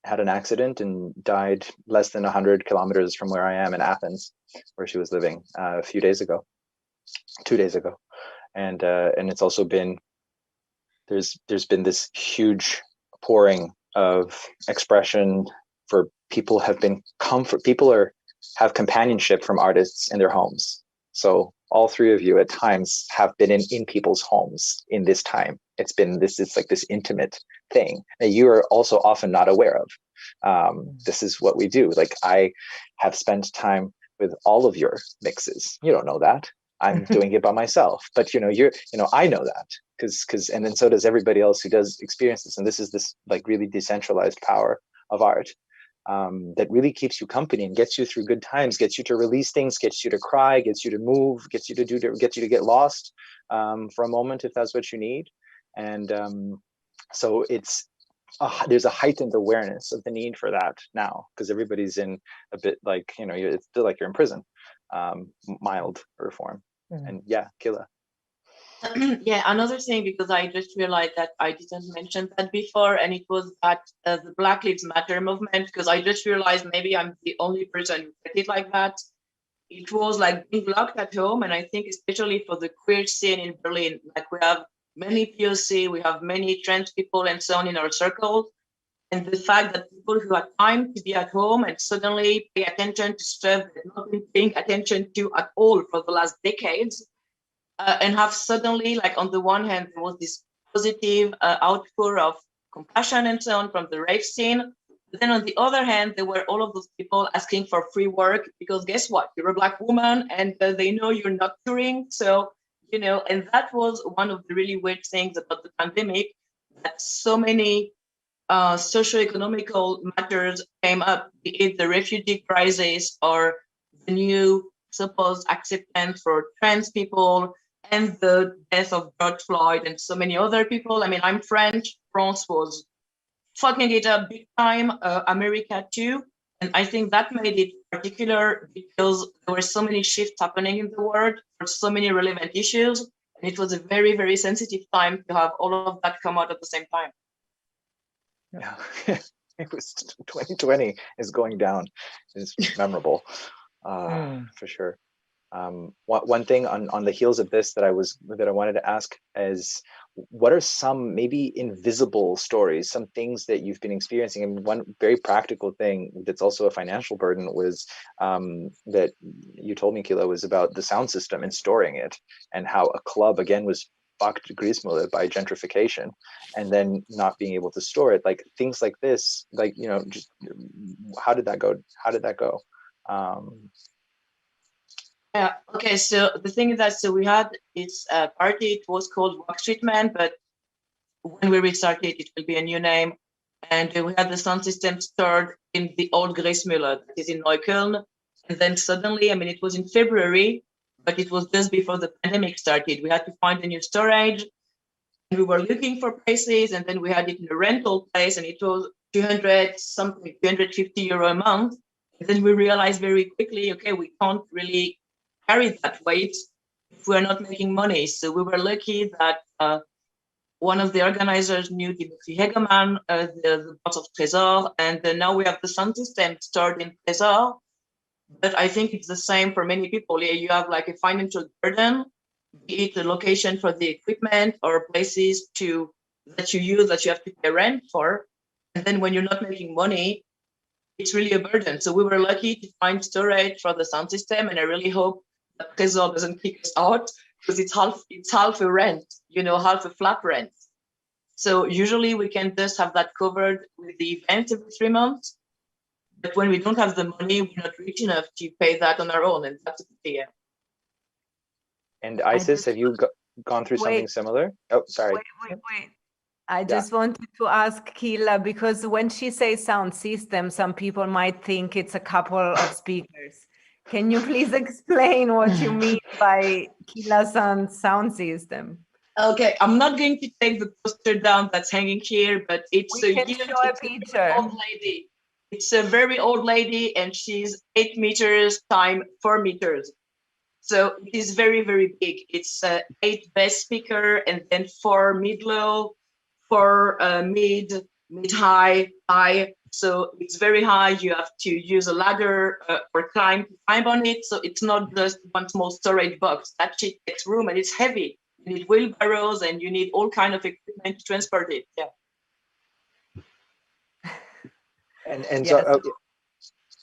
had an accident and died less than 100 kilometers from where I am in Athens, where she was living a few days ago, 2 days ago. And it's also been, there's been this huge pouring of expression for people have companionship from artists in their homes. So all three of you at times have been in people's homes in this time. It's like this intimate thing that you are also often not aware of. This is what we do. Like, I have spent time with all of your mixes. You don't know that. I'm doing it by myself, but I know that because and then so does everybody else who does experience this. And this is this like really decentralized power of art that really keeps you company and gets you through good times, gets you to release things, gets you to cry, gets you to move, gets you to get lost for a moment if that's what you need. And so there's a heightened awareness of the need for that now, because everybody's in a bit like, it's still like you're in prison, mild reform. And yeah, Killa. Yeah, another thing, because I just realized that I didn't mention that before, and it was that the Black Lives Matter movement, because I just realized maybe I'm the only person who did it like that. It was like being locked at home, and I think especially for the queer scene in Berlin, like we have many POC, we have many trans people and so on in our circle, and the fact that people who had time to be at home and suddenly pay attention to stuff they've not been paying attention to at all for the last decades, and have suddenly, like, on the one hand, there was this positive outpour of compassion and so on from the rave scene. But then on the other hand, there were all of those people asking for free work because guess what? You're a Black woman and they know you're not touring. So, and that was one of the really weird things about the pandemic, that so many socio-economical matters came up, be it the refugee crisis or the new supposed acceptance for trans people, and the death of George Floyd and so many other people. I mean, I'm French. France was fucking it up big time. America too. And I think that made it particular because there were so many shifts happening in the world for so many relevant issues. And it was a very, very sensitive time to have all of that come out at the same time. Yeah, it was 2020 is going down. It's memorable, for sure. One thing on the heels of this that I wanted to ask is, what are some maybe invisible stories, some things that you've been experiencing? And one very practical thing that's also a financial burden was that you told me, Killa, was about the sound system and storing it, and how a club again was fucked Griezmüller by gentrification, and then not being able to store it. Like things like this, like just how did that go? Yeah. Okay. So the thing is that we had this party. It was called Wax Treatment, but when we restarted, it will be a new name. And we had the sound system stored in the old Griezmüller that is in Neukölln. And then suddenly, I mean, it was in February, but it was just before the pandemic started. We had to find a new storage. And we were looking for places, and then we had it in a rental place, and it was 250 euro a month. And then we realized very quickly, okay, we can't really carry that weight if we're not making money. So we were lucky that one of the organizers knew Dimitri Hegeman, the boss of Trésor, and now we have the sound system stored in Trésor. But I think it's the same for many people. Yeah, you have like a financial burden, be it the location for the equipment or places that you use that you have to pay rent for. And then when you're not making money, it's really a burden. So we were lucky to find storage for the sound system, and I really hope that Trésor doesn't kick us out, because it's half a rent, half a flat rent. So usually we can just have that covered with the event every 3 months. But when we don't have the money, we're not rich enough to pay that on our own, and that's a pity. And Isis, have you gone through something similar? Oh, sorry. Wait. I just wanted to ask Killa, because when she says sound system, some people might think it's a couple of speakers. Can you please explain what you mean by Killa's sound system? Okay, I'm not going to take the poster down that's hanging here, but it's a picture. Old lady. It's a very old lady, and she's 8 meters times 4 meters. So it is very, very big. It's 8 bass speaker, and then 4 mid-low, 4 mid-high, high. So it's very high. You have to use a ladder or climb on it. So it's not just one small storage box. That shit takes room, and it's heavy. You need wheelbarrows, and you need all kind of equipment to transport it. Yeah. And so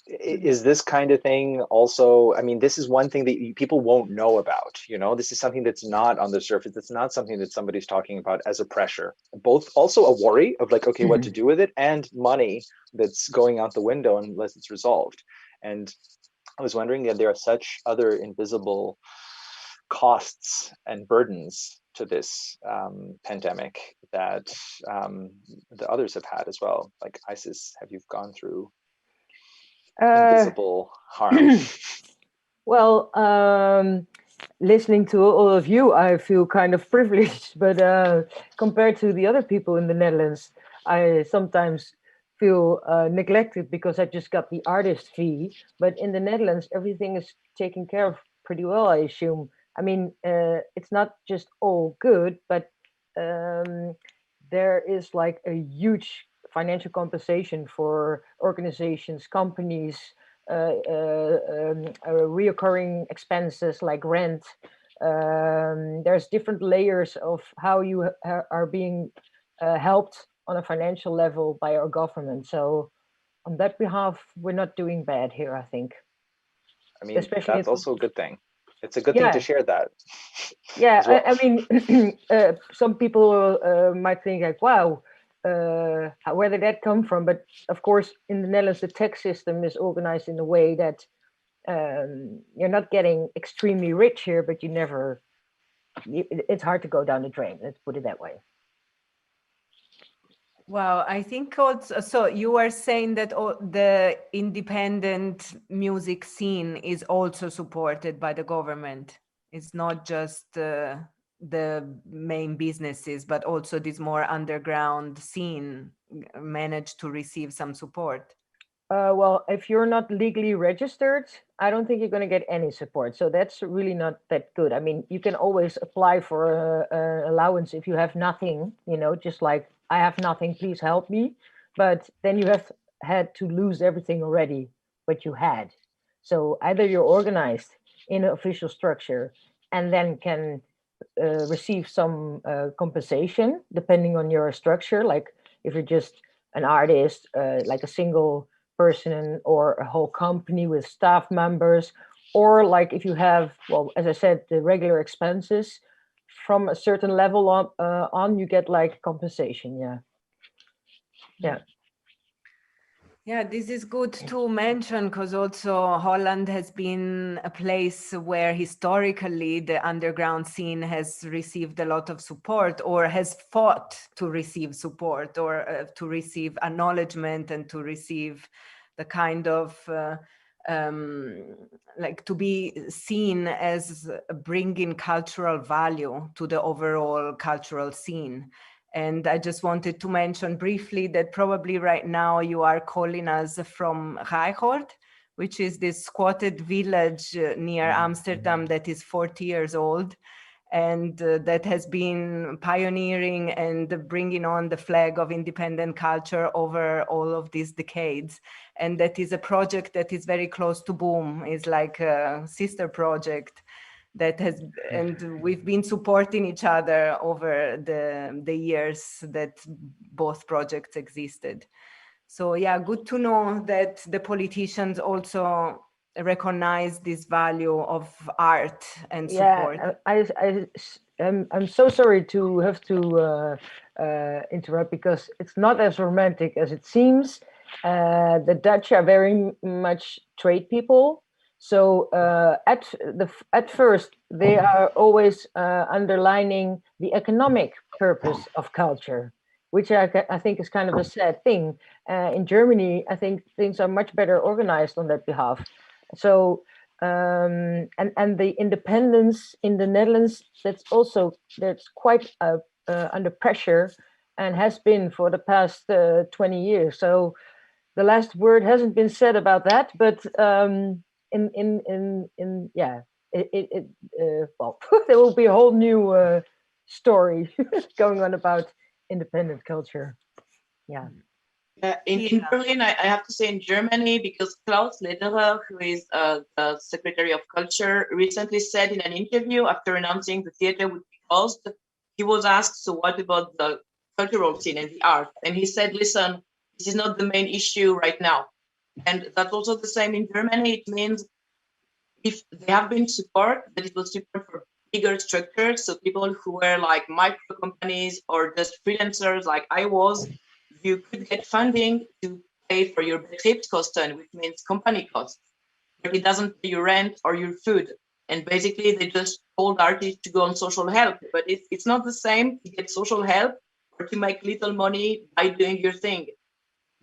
is this kind of thing also, I mean, this is one thing that people won't know about, this is something that's not on the surface. It's not something that somebody's talking about as a pressure, both also a worry of like, okay, what to do with it, and money that's going out the window unless it's resolved. And I was wondering that there are such other invisible costs and burdens to this pandemic that the others have had as well. Like Isis, have you gone through invisible harm? Well, listening to all of you, I feel kind of privileged, but compared to the other people in the Netherlands, I sometimes feel neglected because I just got the artist fee. But in the Netherlands, everything is taken care of pretty well, I assume. I mean, it's not just all good, but there is like a huge financial compensation for organizations, companies, reoccurring expenses like rent. There's different layers of how you are being helped on a financial level by our government. So on that behalf, we're not doing bad here, I think. I mean, especially that's also a good thing. It's a good thing to share that. Yeah, well. I mean, some people might think like, wow, where did that come from? But of course, in the Netherlands, the tax system is organized in a way that you're not getting extremely rich here, but it's hard to go down the drain. Let's put it that way. Well, I think also, so you are saying that the independent music scene is also supported by the government. It's not just the main businesses, but also this more underground scene managed to receive some support. Well, if you're not legally registered, I don't think you're going to get any support. So that's really not that good. I mean, you can always apply for an allowance if you have nothing, just like, I have nothing, please help me. But then you have had to lose everything already, what you had. So either you're organized in an official structure and then can receive some compensation depending on your structure. Like if you're just an artist, like a single person or a whole company with staff members, or like if you have, well, as I said, the regular expenses, from a certain level on, you get like compensation. Yeah, this is good to mention because also Holland has been a place where historically the underground scene has received a lot of support, or has fought to receive support, or to receive acknowledgement, and to receive the kind of like to be seen as bringing cultural value to the overall cultural scene. And I just wanted to mention briefly that probably right now you are calling us from Rijhoort, which is this squatted village near Amsterdam that is 40 years old. and that has been pioneering and bringing on the flag of independent culture over all of these decades. And that is a project that is very close to Boom. It's like a sister project that has, and we've been supporting each other over the years that both projects existed. So yeah, good to know that the politicians also recognize this value of art and support. I'm so sorry to have to interrupt, because it's not as romantic as it seems. The Dutch are very much trade people. So at first, they are always underlining the economic purpose of culture, which I think is kind of a sad thing. In Germany, I think things are much better organized on that behalf. So and the independence in the Netherlands, that's quite under pressure, and has been for the past 20 years. So the last word hasn't been said about that, but well, there will be a whole new story going on about independent culture. Yeah. In Berlin, I have to say in Germany, because Klaus Lederer, who is the Secretary of Culture, recently said in an interview after announcing the theater would be closed, he was asked, so what about the cultural scene and the art? And he said, listen, this is not the main issue right now. And that's also the same in Germany. It means if they have been support, that it was support for bigger structures, so people who were like micro companies or just freelancers like I was, you could get funding to pay for your Betriebskosten, which means company costs, but it doesn't pay your rent or your food. And basically, they just told artists to go on social help, but it's not the same to get social help or to make little money by doing your thing.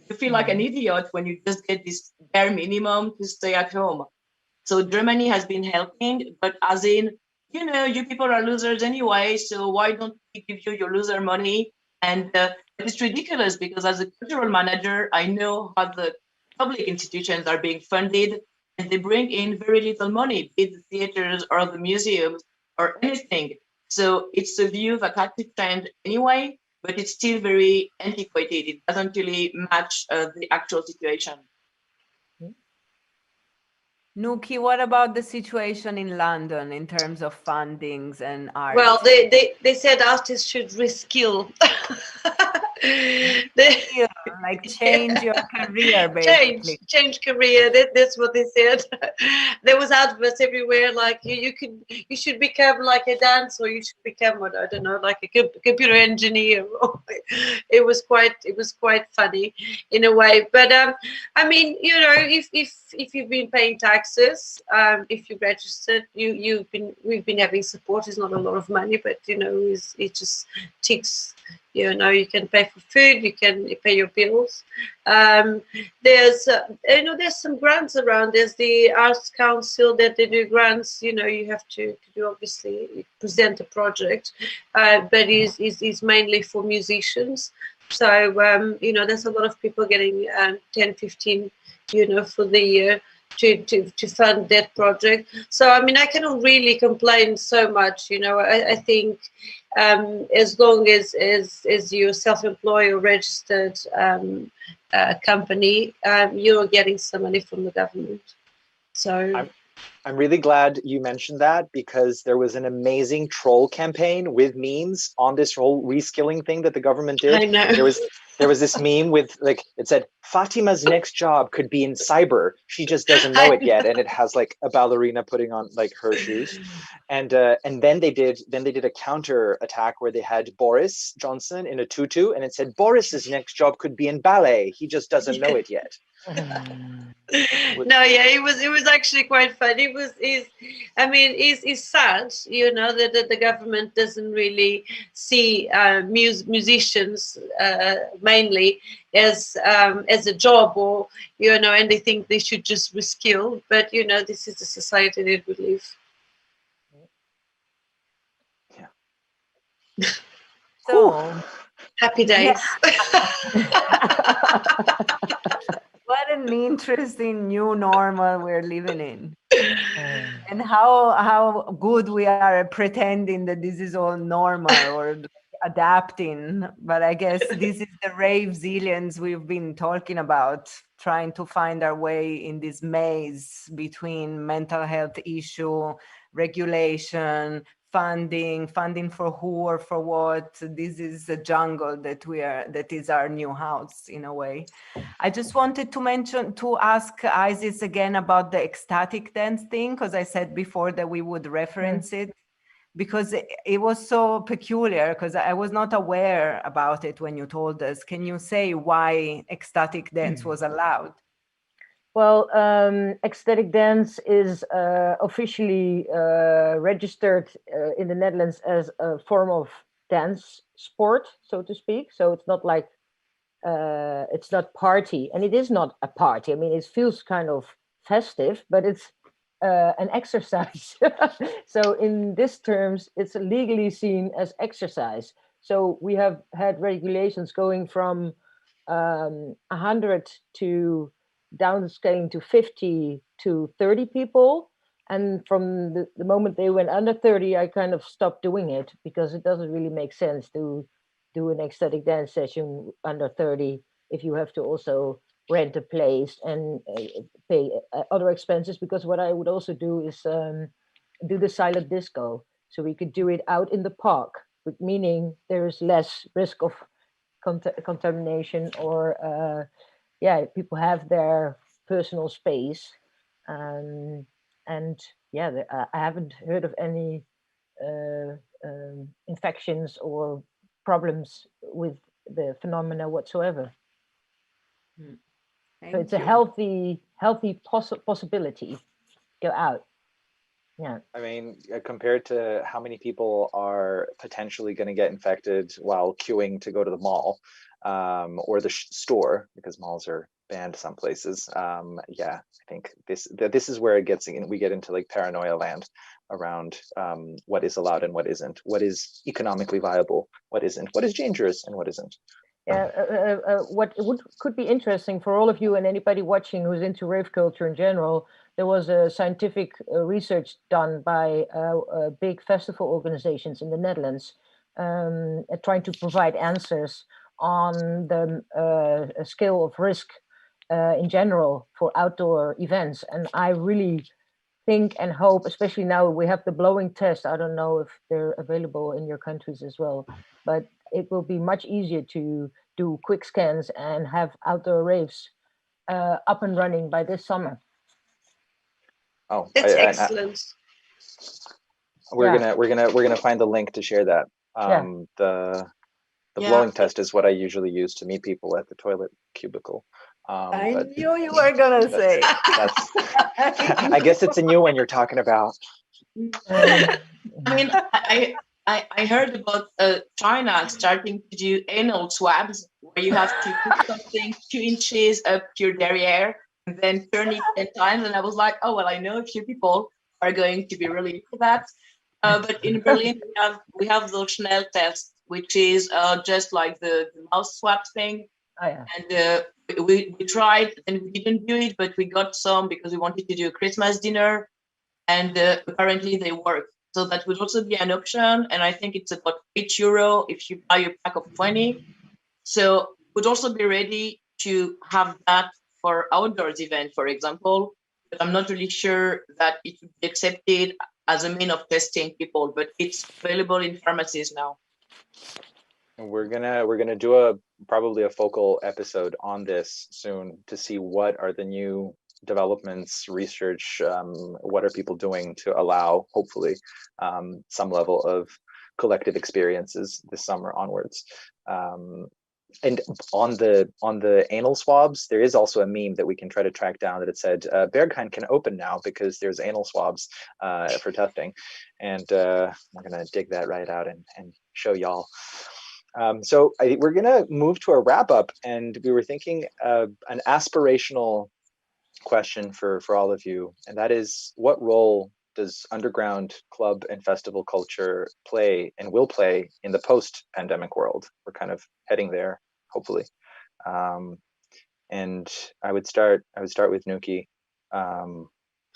You feel like an idiot when you just get this bare minimum to stay at home. So Germany has been helping, but as in, you people are losers anyway, so why don't we give you your loser money? And it's ridiculous, because as a cultural manager, I know how the public institutions are being funded, and they bring in very little money, be it the theaters or the museums or anything. So it's a view that had to change anyway, but it's still very antiquated. It doesn't really match the actual situation. Nuki, what about the situation in London in terms of fundings and art? Well, they said artists should reskill. Like change your career, basically. Change career. That's what they said. There was adverts everywhere, like you should become like a dancer, or you should become what, I don't know, like a computer engineer. It was quite funny in a way. But I mean, if you've been paying taxes, if you registered, we've been having support. It's not a lot of money, but it just ticks. You can pay for food, you can pay your bills. There's some grants around. There's the Arts Council that they do grants. You have to do, obviously, present a project, but it's mainly for musicians. So there's a lot of people getting 10, 15, for the year to fund that project. So I mean, I cannot really complain so much. I think as long as you're self-employed or registered company, you're getting some money from the government. So I'm really glad you mentioned that, because there was an amazing troll campaign with memes on this whole reskilling thing that the government did. I know. There was this meme with, like, it said, Fatima's next job could be in cyber. She just doesn't know it yet. And it has like a ballerina putting on like her shoes. And then they did a counter attack where they had Boris Johnson in a tutu, and it said Boris's next job could be in ballet. He just doesn't know it yet. No, yeah, it was actually quite fun. It's sad, that the government doesn't really see musicians mainly as a job, or and they think they should just reskill. But this is the society that we live. Yeah. So happy days. What an interesting new normal we're living in. And how good we are at pretending that this is all normal or adapting. But I guess this is the rave zillions we've been talking about, trying to find our way in this maze between mental health issue, regulation, funding for who or for what. This is the jungle that is our new house in a way. I just wanted to ask Isis again about the ecstatic dance thing, because I said before that we would reference it, because it was so peculiar, because I was not aware about it when you told us. Can you say why ecstatic dance was allowed? Well, ecstatic dance is officially registered in the Netherlands as a form of dance sport, so to speak. So it's not like it's not party, and it is not a party. I mean, it feels kind of festive, but it's an exercise. So in this terms, it's legally seen as exercise. So we have had regulations going from 100 to downscaling to 50 to 30 people. And from the moment they went under 30, I kind of stopped doing it because it doesn't really make sense to do an ecstatic dance session under 30 if you have to also rent a place and pay other expenses. Because what I would also do is do the silent disco. So we could do it out in the park, with meaning there is less risk of contamination, or people have their personal space. And yeah, I haven't heard of any infections or problems with the phenomena whatsoever. So it's a healthy possibility. Go out. Yeah. I mean, compared to how many people are potentially going to get infected while queuing to go to the mall or the store, because malls are banned some places. Yeah, I think this is where it gets in. We get into like paranoia land around what is allowed and what isn't, what is economically viable, what isn't, what is dangerous and what isn't. What could be interesting for all of you and anybody watching who's into rave culture in general, there was a scientific research done by big festival organizations in the Netherlands, trying to provide answers on the scale of risk in general for outdoor events. And I really think and hope, especially now we have the blowing test. I don't know if they're available in your countries as well, but it will be much easier to do quick scans and have outdoor raves up and running by this summer. Oh, that's excellent. We're gonna find the link to share that. The blowing test is what I usually use to meet people at the toilet cubicle. I knew you were gonna say. I guess it's a new one you're talking about. I mean, I heard about China starting to do anal swabs, where you have to put something 2 inches up your derriere and then turn it 10 times. And I was like, oh, well, I know a few people are going to be really into that. But in Berlin, we have the Schnell test, which is just like the mouth swab thing. Oh, yeah. And we tried and we didn't do it, but we got some because we wanted to do a Christmas dinner, and apparently they work. So that would also be an option. And I think it's about €8 if you buy a pack of 20. So would also be ready to have that for outdoors event, for example. But I'm not really sure that it would be accepted as a mean of testing people, but it's available in pharmacies now. And we're gonna do probably a focal episode on this soon to see what are the new developments, research, what are people doing to allow, hopefully, some level of collective experiences this summer onwards. And on the anal swabs, there is also a meme that we can try to track down that it said Berghain can open now because there's anal swabs for testing, and we're gonna dig that right out and show y'all. So I think we're gonna move to a wrap up, and we were thinking an aspirational question for all of you, and that is, what role does underground club and festival culture play and will play in the post-pandemic world? We're kind of heading there, hopefully. And I would start with Nuki.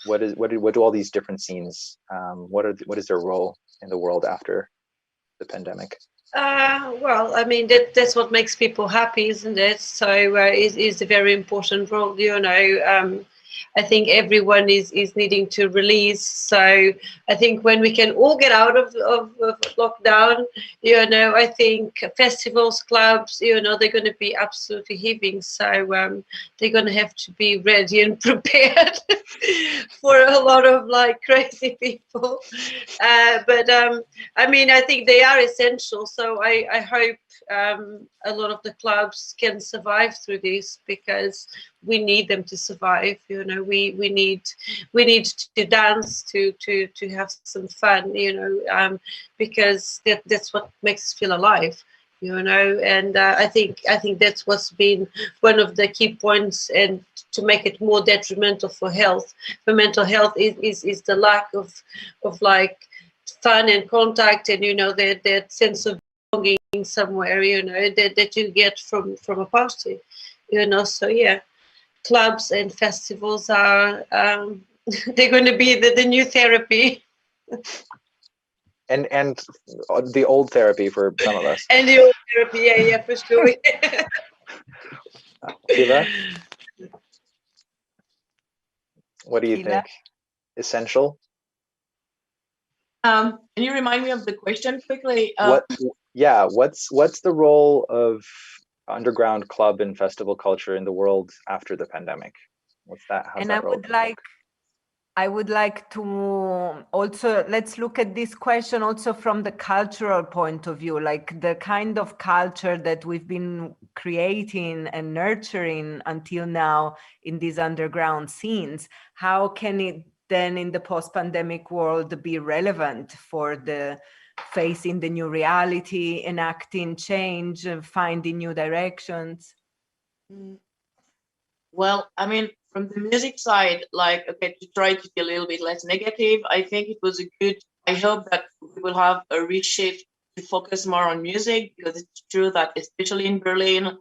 what do all these different scenes, what is their role in the world after the pandemic? Well, I mean, that's what makes people happy, isn't it? So it's a very important role, you know. I think everyone is needing to release. So I think when we can all get out of lockdown, you know, I think festivals, clubs, you know, they're going to be absolutely heaving. So they're going to have to be ready and prepared for a lot of like crazy people. But I mean, I think they are essential. So I hope a lot of the clubs can survive through this, because we need them to survive. You know, we need to dance, to have some fun, you know, because that's what makes us feel alive, you know. And I think that's what's been one of the key points, and to make it more detrimental for mental health is the lack of like fun and contact, and you know, that sense of belonging somewhere, you know, that you get from a party, you know. So yeah, clubs and festivals are they're going to be the new therapy. And the old therapy for some of us. And the old therapy, yeah, for sure. Killa, what do you Killa? think? Essential? Can you remind me of the question quickly? What's the role of underground club and festival culture in the world after the pandemic? How's And that role? I would like to also, let's look at this question also from the cultural point of view, like the kind of culture that we've been creating and nurturing until now in these underground scenes. How can it then in the post-pandemic world be relevant for the facing the new reality, enacting change, finding new directions? Well, I mean, from the music side, like, okay, to try to be a little bit less negative, I think it was I hope that we will have a reshift to focus more on music, because it's true that, especially in Berlin,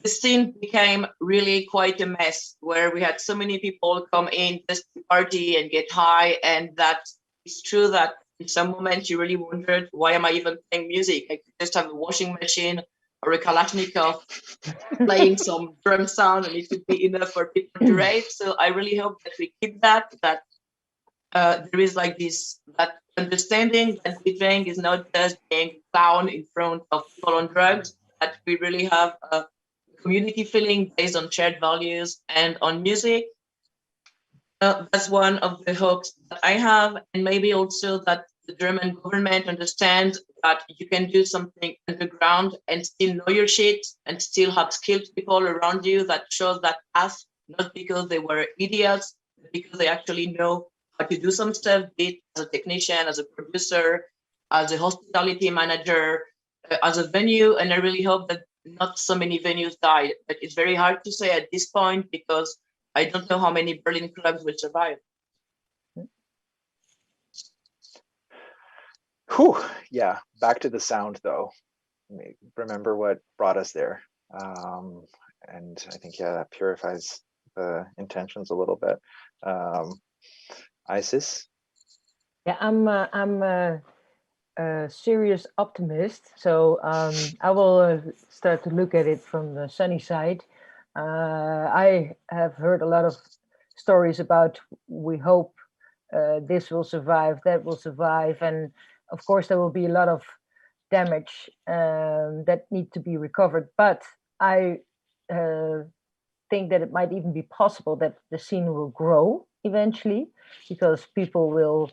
the scene became really quite a mess, where we had so many people come in just to party and get high. And that it's true that in some moments you really wondered, why am I even playing music? I could just have a washing machine or a Kalashnikov playing some drum sound, and it would be enough for people to rave. So I really hope that we keep that there is like that understanding that DJing is not just being clown in front of people on drugs, that we really have a community feeling based on shared values and on music. That's one of the hopes that I have, and maybe also that the German government understands that you can do something underground and still know your shit and still have skilled people around you that shows that path, not because they were idiots, but because they actually know how to do some stuff, be it as a technician, as a producer, as a hospitality manager, as a venue. And I really hope that not so many venues died, but it's very hard to say at this point, because I don't know how many Berlin clubs will survive. Whew, yeah, back to the sound though. Remember what brought us there. And I think, yeah, that purifies the intentions a little bit. Isis? Yeah, I'm a serious optimist, so I will start to look at it from the sunny side. I have heard a lot of stories about, we hope this will survive, that will survive, and of course there will be a lot of damage that need to be recovered. But I think that it might even be possible that the scene will grow eventually, because people will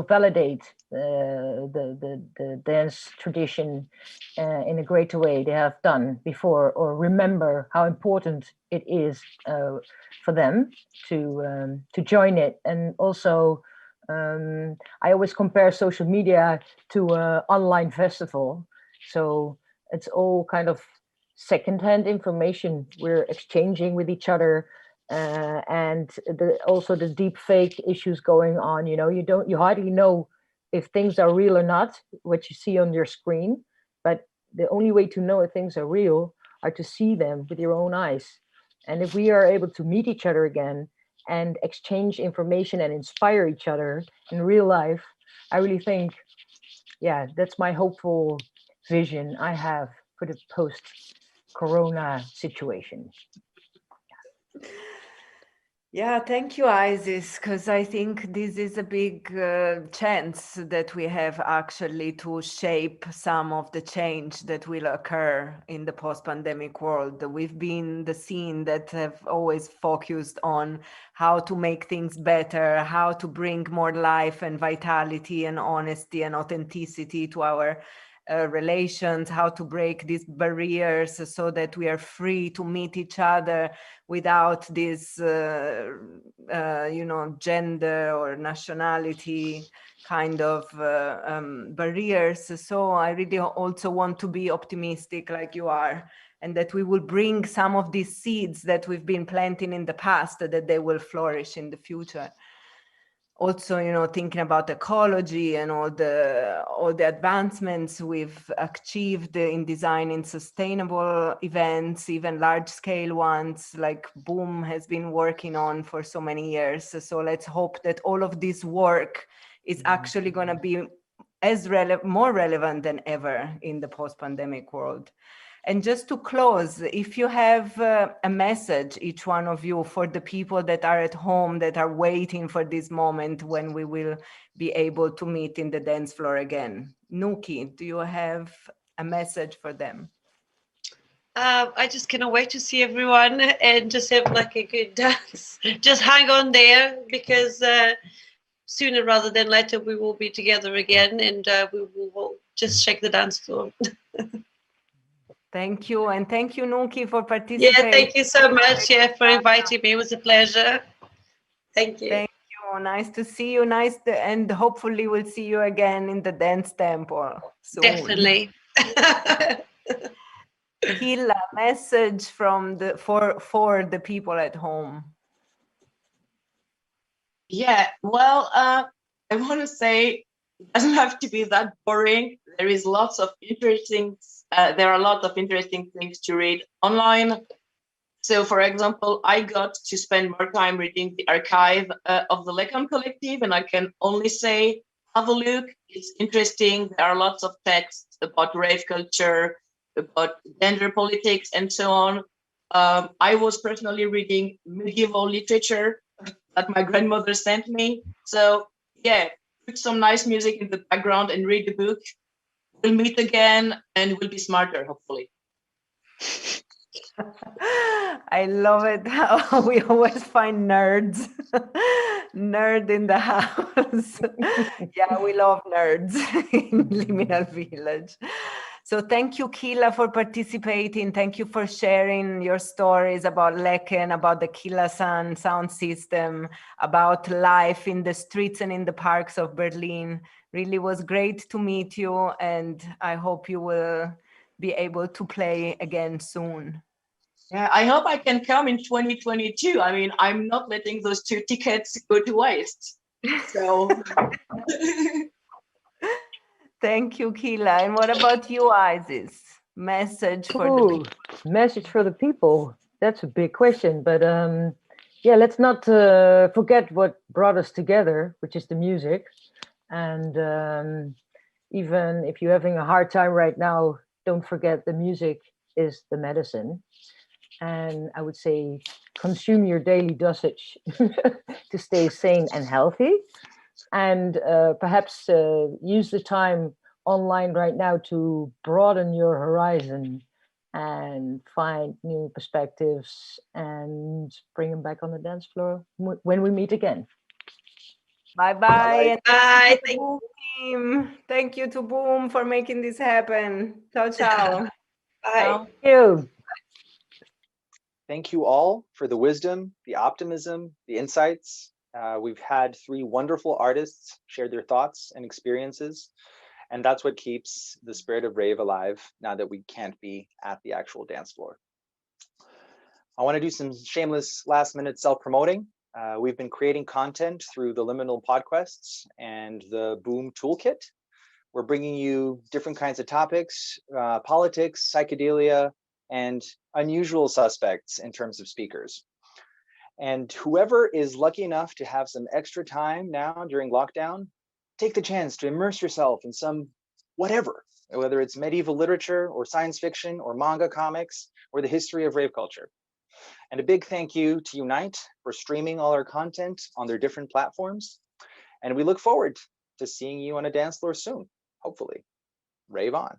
validate the dance tradition in a greater way they have done before, or remember how important it is for them to join it. And also, I always compare social media to an online festival, so it's all kind of secondhand information we're exchanging with each other. And also the deep fake issues going on. You know, you hardly know if things are real or not, what you see on your screen. But the only way to know if things are real are to see them with your own eyes. And if we are able to meet each other again and exchange information and inspire each other in real life, I really think, yeah, that's my hopeful vision I have for the post-corona situation. Yeah, thank you, Isis, because I think this is a big chance that we have actually to shape some of the change that will occur in the post-pandemic world. We've been the scene that have always focused on how to make things better, how to bring more life and vitality and honesty and authenticity to our relations, how to break these barriers so that we are free to meet each other without this, gender or nationality kind of barriers. So I really also want to be optimistic like you are, and that we will bring some of these seeds that we've been planting in the past, that they will flourish in the future. Also, thinking about ecology and all the advancements we've achieved in designing sustainable events, even large scale ones like Boom has been working on for so many years. So let's hope that all of this work is actually going to be more relevant than ever in the post-pandemic world. And just to close, if you have a message, each one of you, for the people that are at home, that are waiting for this moment when we will be able to meet in the dance floor again. Nuki, do you have a message for them? I just cannot wait to see everyone and just have like a good dance. Just hang on there, because sooner rather than later we will be together again, and we will just shake the dance floor. Thank you. And thank you, Nuki, for participating. Yeah, thank you so much, for inviting me. It was a pleasure. Thank you. Thank you. Nice to see you. And hopefully we'll see you again in the dance temple soon. Definitely. Killa, message from for the people at home. Yeah, well, I want to say it doesn't have to be that boring. There are lots of interesting things to read online. So, for example, I got to spend more time reading the archive of the Lecon Collective, and I can only say, have a look. It's interesting. There are lots of texts about rave culture, about gender politics, and so on. I was personally reading medieval literature that my grandmother sent me. So, yeah, put some nice music in the background and read the book. We'll meet again and we'll be smarter, hopefully. I love it how we always find nerds. Nerd in the house. Yeah, we love nerds in Liminal Village. So thank you, Killa, for participating. Thank you for sharing your stories about Lecken, about the Killa sound system, about life in the streets and in the parks of Berlin. Really was great to meet you, and I hope you will be able to play again soon. Yeah, I hope I can come in 2022. I mean, I'm not letting those 2 tickets go to waste. So Thank you, Killa. And what about you, Isis? Message for the people. Message for the people. That's a big question, but yeah, let's not forget what brought us together, which is the music. And even if you're having a hard time right now, don't forget the music is the medicine. And I would say consume your daily dosage to stay sane and healthy. And perhaps use the time online right now to broaden your horizon and find new perspectives and bring them back on the dance floor when we meet again. Bye-bye. Bye. Thank you to Boom for making this happen. Ciao, ciao. Bye. Thank you. Thank you all for the wisdom, the optimism, the insights. We've had 3 wonderful artists share their thoughts and experiences, and that's what keeps the spirit of rave alive now that we can't be at the actual dance floor. I want to do some shameless last-minute self-promoting. We've been creating content through the Liminal PodQuests and the Boom Toolkit. We're bringing you different kinds of topics, politics, psychedelia, and unusual suspects in terms of speakers. And whoever is lucky enough to have some extra time now during lockdown, take the chance to immerse yourself in some whatever, whether it's medieval literature or science fiction or manga comics or the history of rave culture. And a big thank you to Unite for streaming all our content on their different platforms. And we look forward to seeing you on a dance floor soon, hopefully. Rave on.